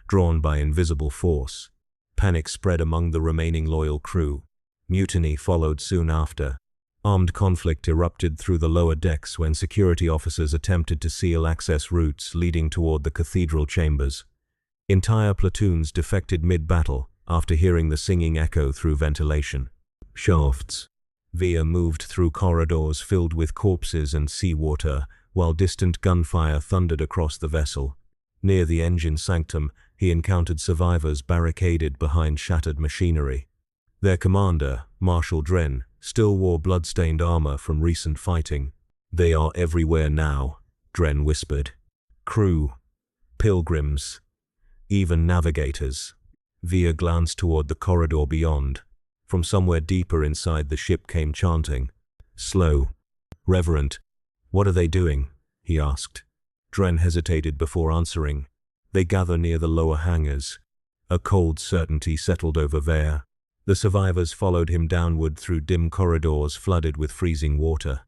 drawn by invisible force. Panic spread among the remaining loyal crew. Mutiny followed soon after. Armed conflict erupted through the lower decks when security officers attempted to seal access routes leading toward the cathedral chambers. Entire platoons defected mid-battle after hearing the singing echo through ventilation shafts. Via moved through corridors filled with corpses and seawater, while distant gunfire thundered across the vessel. Near the engine sanctum, he encountered survivors barricaded behind shattered machinery. Their commander, Marshal Dren, still wore blood-stained armor from recent fighting. "They are everywhere now," Dren whispered. "Crew, pilgrims, even navigators." Via glanced toward the corridor beyond. From somewhere deeper inside the ship came chanting. Slow, reverent. "What are they doing?" he asked. Dren hesitated before answering. "They gather near the lower hangars." A cold certainty settled over Vere. The survivors followed him downward through dim corridors flooded with freezing water.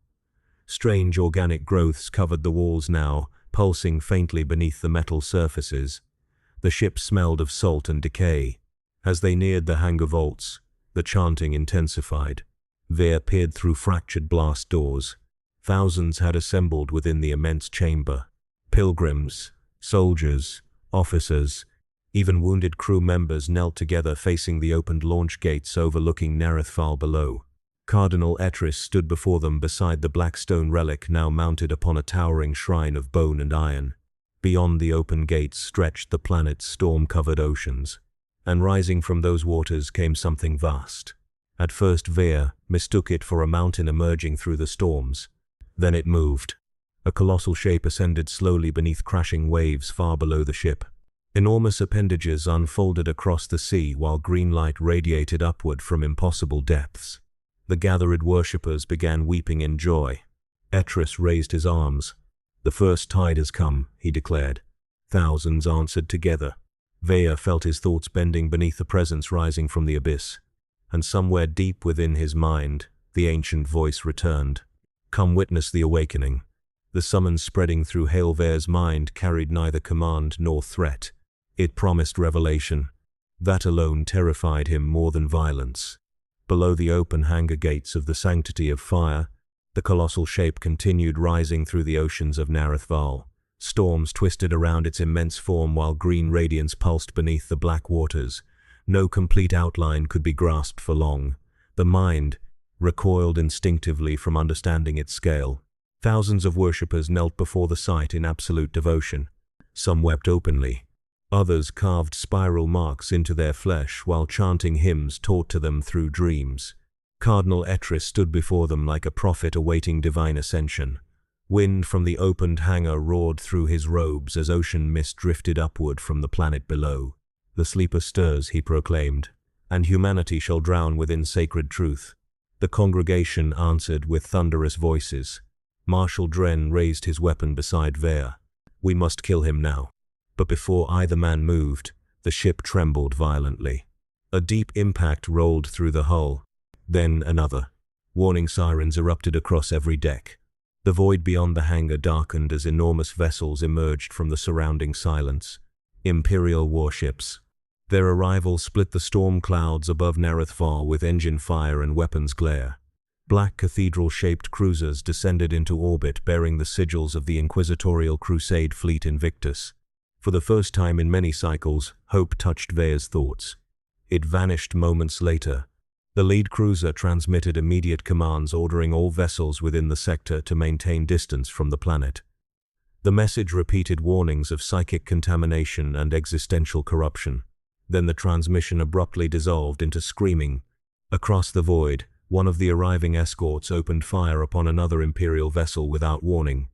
Strange organic growths covered the walls now, pulsing faintly beneath the metal surfaces. The ship smelled of salt and decay. As they neared the hangar vaults, the chanting intensified. Vere peered through fractured blast doors. Thousands had assembled within the immense chamber. Pilgrims, soldiers, officers, even wounded crew members knelt together facing the opened launch gates overlooking Narethfal below. Cardinal Etris stood before them beside the black stone relic now mounted upon a towering shrine of bone and iron. Beyond the open gates stretched the planet's storm-covered oceans, and rising from those waters came something vast. At first Vere mistook it for a mountain emerging through the storms. Then it moved. A colossal shape ascended slowly beneath crashing waves far below the ship. Enormous appendages unfolded across the sea while green light radiated upward from impossible depths. The gathered worshippers began weeping in joy. Etris raised his arms. "The first tide has come," he declared. Thousands answered together. Vere felt his thoughts bending beneath the presence rising from the abyss. And somewhere deep within his mind, the ancient voice returned. "Come witness the awakening." The summons spreading through Hailvere's mind carried neither command nor threat. It promised revelation. That alone terrified him more than violence. Below the open hangar gates of the Sanctity of Fire, the colossal shape continued rising through the oceans of Narethval. Storms twisted around its immense form while green radiance pulsed beneath the black waters. No complete outline could be grasped for long. The mind recoiled instinctively from understanding its scale. Thousands of worshippers knelt before the sight in absolute devotion. Some wept openly. Others carved spiral marks into their flesh while chanting hymns taught to them through dreams. Cardinal Etris stood before them like a prophet awaiting divine ascension. Wind from the opened hangar roared through his robes as ocean mist drifted upward from the planet below. "The sleeper stirs," he proclaimed, "and humanity shall drown within sacred truth." The congregation answered with thunderous voices. Marshal Dren raised his weapon beside Vere. "We must kill him now." But before either man moved, the ship trembled violently. A deep impact rolled through the hull. Then another. Warning sirens erupted across every deck. The void beyond the hangar darkened as enormous vessels emerged from the surrounding silence. Imperial warships. Their arrival split the storm clouds above Narethval with engine fire and weapons glare. Black cathedral-shaped cruisers descended into orbit bearing the sigils of the Inquisitorial Crusade fleet Invictus. For the first time in many cycles, hope touched Vere's thoughts. It vanished moments later. The lead cruiser transmitted immediate commands ordering all vessels within the sector to maintain distance from the planet. The message repeated warnings of psychic contamination and existential corruption. Then the transmission abruptly dissolved into screaming. Across the void, one of the arriving escorts opened fire upon another Imperial vessel without warning.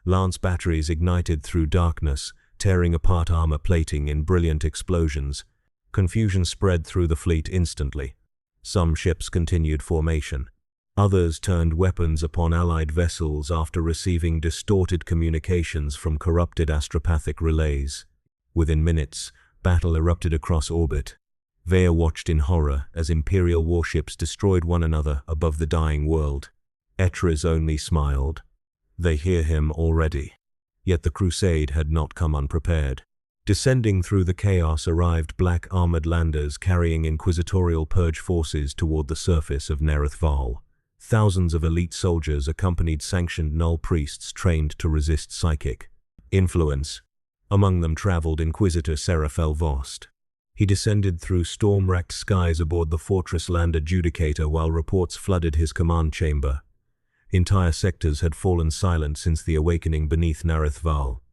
Lance batteries ignited through darkness, tearing apart armor plating in brilliant explosions. Confusion spread through the fleet instantly. Some ships continued formation. Others turned weapons upon Allied vessels after receiving distorted communications from corrupted astropathic relays. Within minutes, battle erupted across orbit. Vere watched in horror as Imperial warships destroyed one another above the dying world. Etris only smiled. They hear him already. Yet the crusade had not come unprepared. Descending through the chaos arrived black armored landers carrying inquisitorial purge forces toward the surface of Nereth Val. Thousands of elite soldiers accompanied sanctioned null priests trained to resist psychic influence. Among them traveled Inquisitor Seraphel Vost. He descended through storm-racked skies aboard the Fortress Land Adjudicator while reports flooded his command chamber. Entire sectors had fallen silent since the awakening beneath Nereth Val.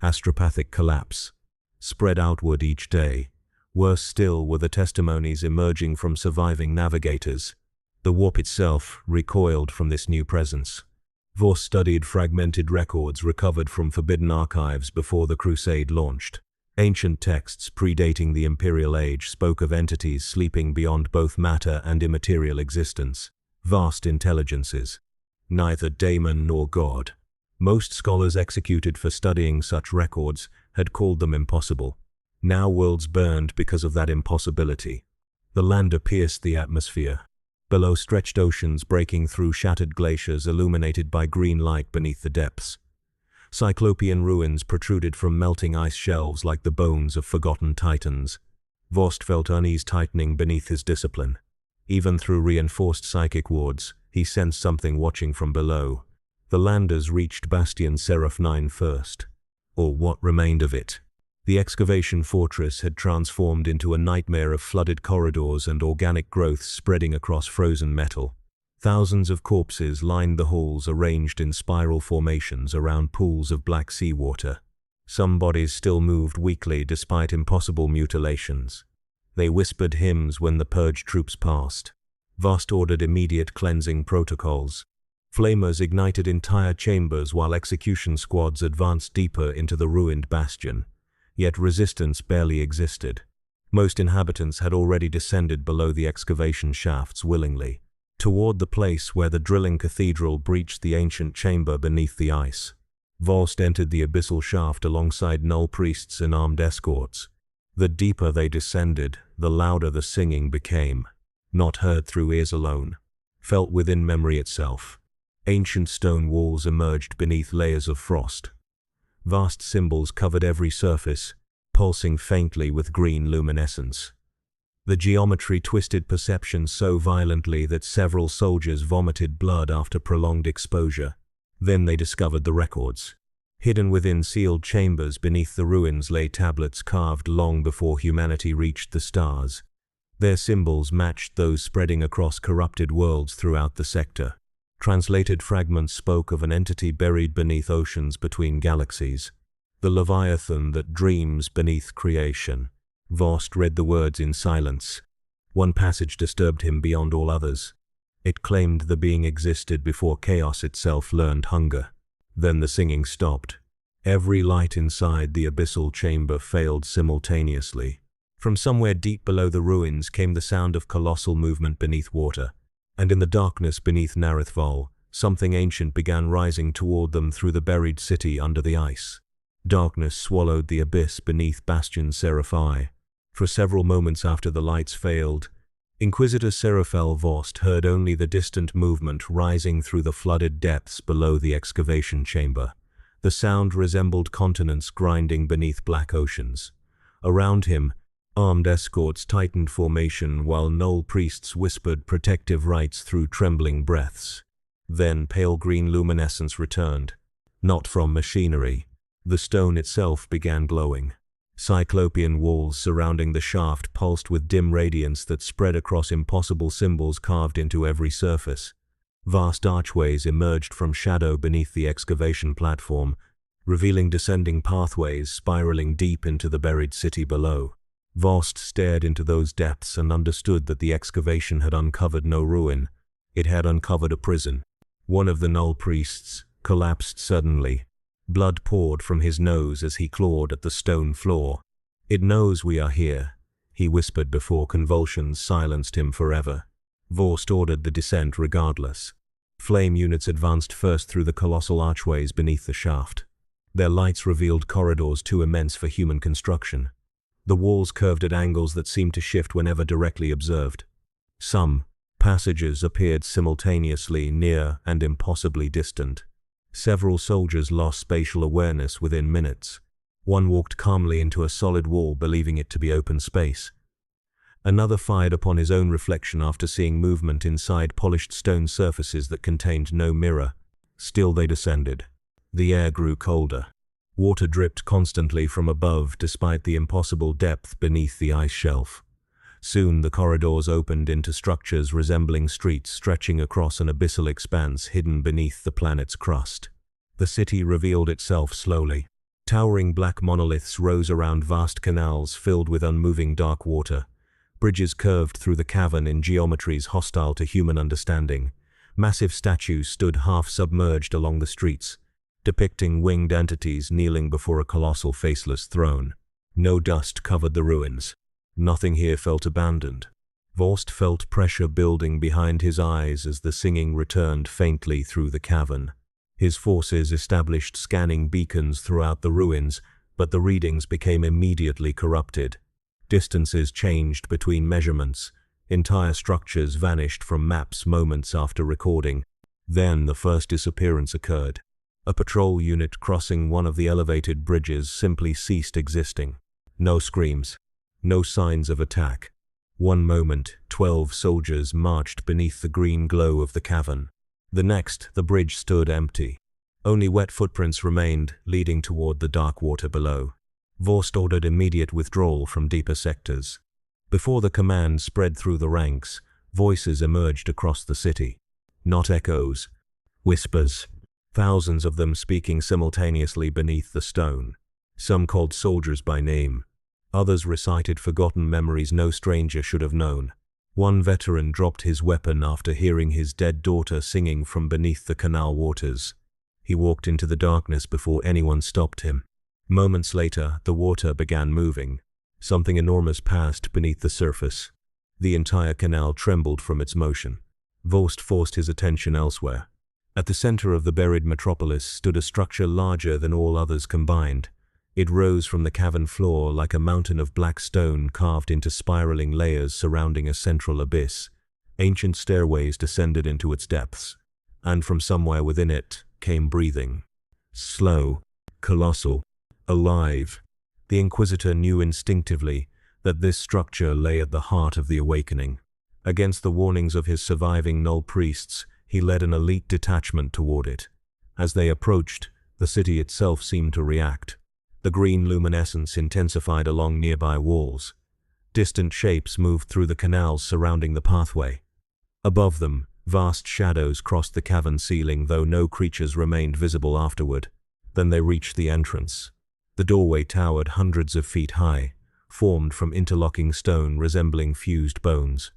Astropathic collapse spread outward each day. Worse still were the testimonies emerging from surviving navigators. The warp itself recoiled from this new presence. Voss studied fragmented records recovered from forbidden archives before the Crusade launched. Ancient texts predating the Imperial Age spoke of entities sleeping beyond both matter and immaterial existence. Vast intelligences. Neither daemon nor god. Most scholars executed for studying such records had called them impossible. Now worlds burned because of that impossibility. The lander pierced the atmosphere. Below stretched oceans breaking through shattered glaciers illuminated by green light beneath the depths. Cyclopean ruins protruded from melting ice shelves like the bones of forgotten titans. Vost felt unease tightening beneath his discipline. Even through reinforced psychic wards, he sensed something watching from below. The landers reached Bastion Seraph 9 first. Or what remained of it. The excavation fortress had transformed into a nightmare of flooded corridors and organic growths spreading across frozen metal. Thousands of corpses lined the halls arranged in spiral formations around pools of black seawater. Some bodies still moved weakly despite impossible mutilations. They whispered hymns when the purge troops passed. Vost ordered immediate cleansing protocols. Flamers ignited entire chambers while execution squads advanced deeper into the ruined bastion. Yet resistance barely existed. Most inhabitants had already descended below the excavation shafts willingly, toward the place where the drilling cathedral breached the ancient chamber beneath the ice. Vost entered the abyssal shaft alongside null priests and armed escorts. The deeper they descended, the louder the singing became. Not heard through ears alone, felt within memory itself. Ancient stone walls emerged beneath layers of frost. Vast symbols covered every surface, pulsing faintly with green luminescence. The geometry twisted perception so violently that several soldiers vomited blood after prolonged exposure. Then they discovered the records. Hidden within sealed chambers beneath the ruins lay tablets carved long before humanity reached the stars. Their symbols matched those spreading across corrupted worlds throughout the sector. Translated fragments spoke of an entity buried beneath oceans between galaxies. The Leviathan that dreams beneath creation. Vost read the words in silence. One passage disturbed him beyond all others. It claimed the being existed before chaos itself learned hunger. Then the singing stopped. Every light inside the abyssal chamber failed simultaneously. From somewhere deep below the ruins came the sound of colossal movement beneath water. And in the darkness beneath Nereth Val, something ancient began rising toward them through the buried city under the ice. Darkness swallowed the abyss beneath Bastion Seraphi. For several moments after the lights failed, Inquisitor Seraphel Vost heard only the distant movement rising through the flooded depths below the excavation chamber. The sound resembled continents grinding beneath black oceans. Around him, armed escorts tightened formation while null priests whispered protective rites through trembling breaths. Then pale green luminescence returned. Not from machinery. The stone itself began glowing. Cyclopean walls surrounding the shaft pulsed with dim radiance that spread across impossible symbols carved into every surface. Vast archways emerged from shadow beneath the excavation platform, revealing descending pathways spiraling deep into the buried city below. Vost stared into those depths and understood that the excavation had uncovered no ruin. It had uncovered a prison. One of the null priests collapsed suddenly. Blood poured from his nose as he clawed at the stone floor. "It knows we are here," he whispered before convulsions silenced him forever. Vost ordered the descent regardless. Flame units advanced first through the colossal archways beneath the shaft. Their lights revealed corridors too immense for human construction. The walls curved at angles that seemed to shift whenever directly observed. Some passages appeared simultaneously near and impossibly distant. Several soldiers lost spatial awareness within minutes. One walked calmly into a solid wall, believing it to be open space. Another fired upon his own reflection after seeing movement inside polished stone surfaces that contained no mirror. Still they descended. The air grew colder. Water dripped constantly from above despite the impossible depth beneath the ice shelf. Soon the corridors opened into structures resembling streets stretching across an abyssal expanse hidden beneath the planet's crust. The city revealed itself slowly. Towering black monoliths rose around vast canals filled with unmoving dark water. Bridges curved through the cavern in geometries hostile to human understanding. Massive statues stood half-submerged along the streets, depicting winged entities kneeling before a colossal faceless throne. No dust covered the ruins. Nothing here felt abandoned. Vorst felt pressure building behind his eyes as the singing returned faintly through the cavern. His forces established scanning beacons throughout the ruins, but the readings became immediately corrupted. Distances changed between measurements. Entire structures vanished from maps moments after recording. Then the first disappearance occurred. A patrol unit crossing one of the elevated bridges simply ceased existing. No screams. No signs of attack. One moment, 12 soldiers marched beneath the green glow of the cavern. The next, the bridge stood empty. Only wet footprints remained, leading toward the dark water below. Vorst ordered immediate withdrawal from deeper sectors. Before the command spread through the ranks, voices emerged across the city. Not echoes, whispers. Thousands of them speaking simultaneously beneath the stone. Some called soldiers by name. Others recited forgotten memories no stranger should have known. One veteran dropped his weapon after hearing his dead daughter singing from beneath the canal waters. He walked into the darkness before anyone stopped him. Moments later, the water began moving. Something enormous passed beneath the surface. The entire canal trembled from its motion. Vorst forced his attention elsewhere. At the center of the buried metropolis stood a structure larger than all others combined. It rose from the cavern floor like a mountain of black stone carved into spiraling layers surrounding a central abyss. Ancient stairways descended into its depths, and from somewhere within it came breathing. Slow, colossal, alive. The Inquisitor knew instinctively that this structure lay at the heart of the awakening. Against the warnings of his surviving null priests, he led an elite detachment toward it. As they approached, the city itself seemed to react. The green luminescence intensified along nearby walls. Distant shapes moved through the canals surrounding the pathway. Above them, vast shadows crossed the cavern ceiling, though no creatures remained visible afterward. Then they reached the entrance. The doorway towered hundreds of feet high, formed from interlocking stone resembling fused bones.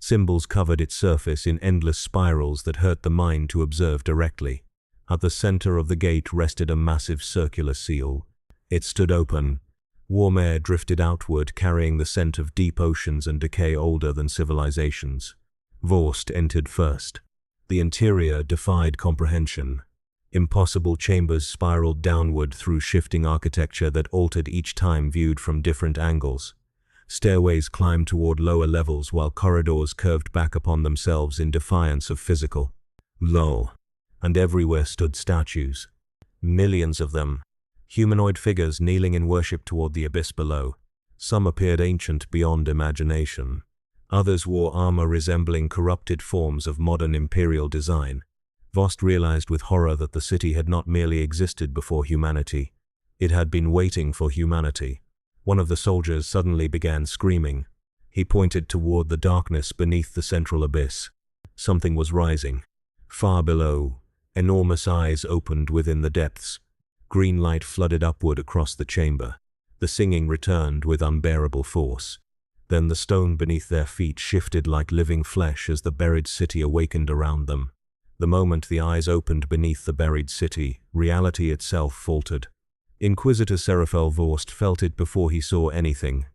Symbols covered its surface in endless spirals that hurt the mind to observe directly. At the center of the gate rested a massive circular seal. It stood open. Warm air drifted outward, carrying the scent of deep oceans and decay older than civilizations. Vorst entered first. The interior defied comprehension. Impossible chambers spiraled downward through shifting architecture that altered each time viewed from different angles. Stairways climbed toward lower levels while corridors curved back upon themselves in defiance of physical law. And everywhere stood statues. Millions of them. Humanoid figures kneeling in worship toward the abyss below. Some appeared ancient beyond imagination. Others wore armor resembling corrupted forms of modern imperial design. Vorst realized with horror that the city had not merely existed before humanity. It had been waiting for humanity. One of the soldiers suddenly began screaming. He pointed toward the darkness beneath the central abyss. Something was rising. Far below, enormous eyes opened within the depths. Green light flooded upward across the chamber. The singing returned with unbearable force. Then the stone beneath their feet shifted like living flesh as the buried city awakened around them. The moment the eyes opened beneath the buried city, reality itself faltered. Inquisitor Serafel Vorst felt it before he saw anything.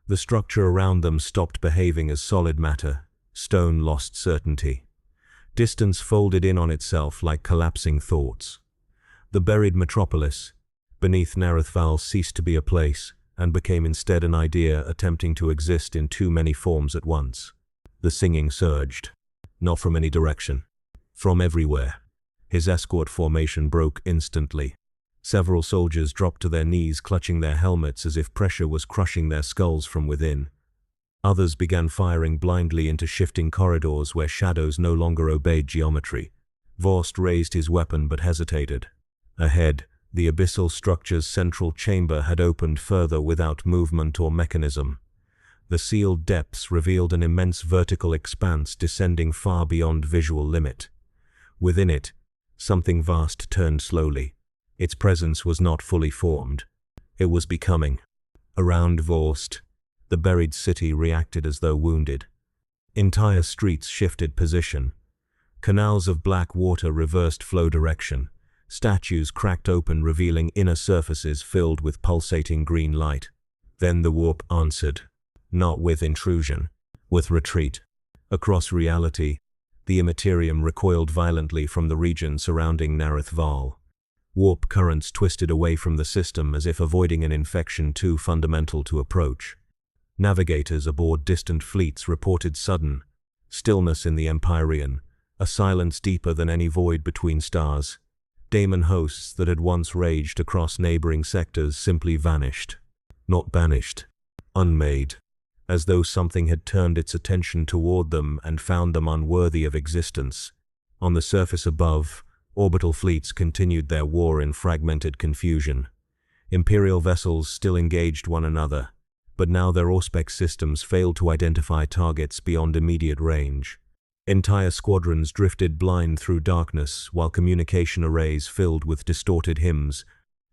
The structure around them stopped behaving as solid matter. Stone lost certainty. Distance folded in on itself like collapsing thoughts. The buried metropolis, beneath Narethval, ceased to be a place and became instead an idea attempting to exist in too many forms at once. The singing surged, not from any direction. From everywhere. His escort formation broke instantly. Several soldiers dropped to their knees, clutching their helmets as if pressure was crushing their skulls from within. Others began firing blindly into shifting corridors where shadows no longer obeyed geometry. Vorst raised his weapon but hesitated. Ahead, the abyssal structure's central chamber had opened further without movement or mechanism. The sealed depths revealed an immense vertical expanse descending far beyond visual limit. Within it, something vast turned slowly. Its presence was not fully formed. It was becoming. Around Vorst, the buried city reacted as though wounded. Entire streets shifted position. Canals of black water reversed flow direction. Statues cracked open, revealing inner surfaces filled with pulsating green light. Then the warp answered. Not with intrusion, with retreat. Across reality, the Imperium recoiled violently from the region surrounding Nareth Val. Warp currents twisted away from the system as if avoiding an infection too fundamental to approach. Navigators aboard distant fleets reported sudden stillness in the Empyrean, a silence deeper than any void between stars. Daemon hosts that had once raged across neighboring sectors simply vanished. Not banished, unmade, as though something had turned its attention toward them and found them unworthy of existence. On the surface above, orbital fleets continued their war in fragmented confusion. Imperial vessels still engaged one another, but now their auspex systems failed to identify targets beyond immediate range. Entire squadrons drifted blind through darkness while communication arrays filled with distorted hymns.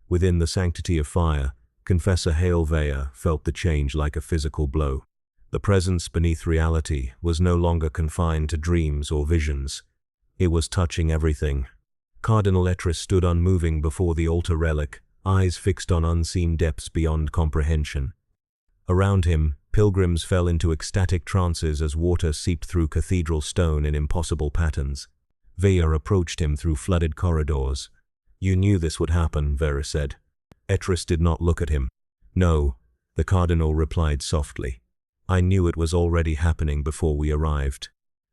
Within the sanctity of fire, Confessor Hailveyor felt the change like a physical blow. The presence beneath reality was no longer confined to dreams or visions. It was touching everything. Cardinal Etris stood unmoving before the altar relic, eyes fixed on unseen depths beyond comprehension. Around him, pilgrims fell into ecstatic trances as water seeped through cathedral stone in impossible patterns. Veyor approached him through flooded corridors. "You knew this would happen," Veyor said. Etris did not look at him. "No," the cardinal replied softly. "I knew it was already happening before we arrived."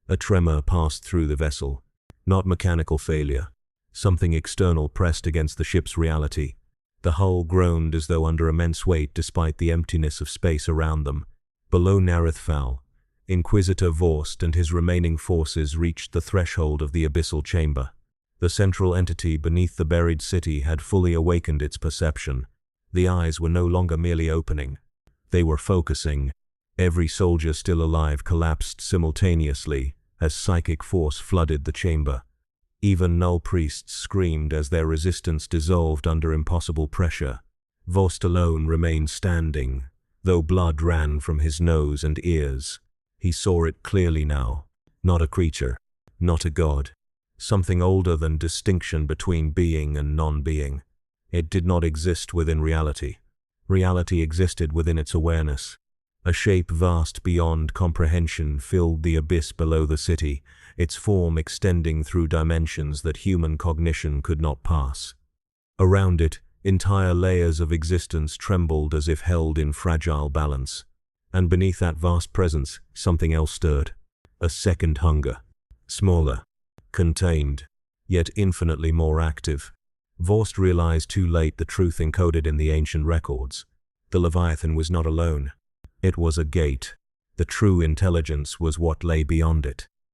A tremor passed through the vessel. Not mechanical failure. Something external pressed against the ship's reality. The hull groaned as though under immense weight despite the emptiness of space around them. Below Nareth Val, Inquisitor Vorst and his remaining forces reached the threshold of the abyssal chamber. The central entity beneath the buried city had fully awakened its perception. The eyes were no longer merely opening. They were focusing. Every soldier still alive collapsed simultaneously as psychic force flooded the chamber. Even null priests screamed as their resistance dissolved under impossible pressure. Vorst alone remained standing, though blood ran from his nose and ears. He saw it clearly now. Not a creature, not a god. Something older than distinction between being and non-being. It did not exist within reality. Reality existed within its awareness. A shape vast beyond comprehension filled the abyss below the city, its form extending through dimensions that human cognition could not pass. Around it, entire layers of existence trembled as if held in fragile balance. And beneath that vast presence, something else stirred. A second hunger. Smaller, contained, yet infinitely more active. Vorst realized too late the truth encoded in the ancient records. The Leviathan was not alone. It was a gate. The true intelligence was what lay beyond it.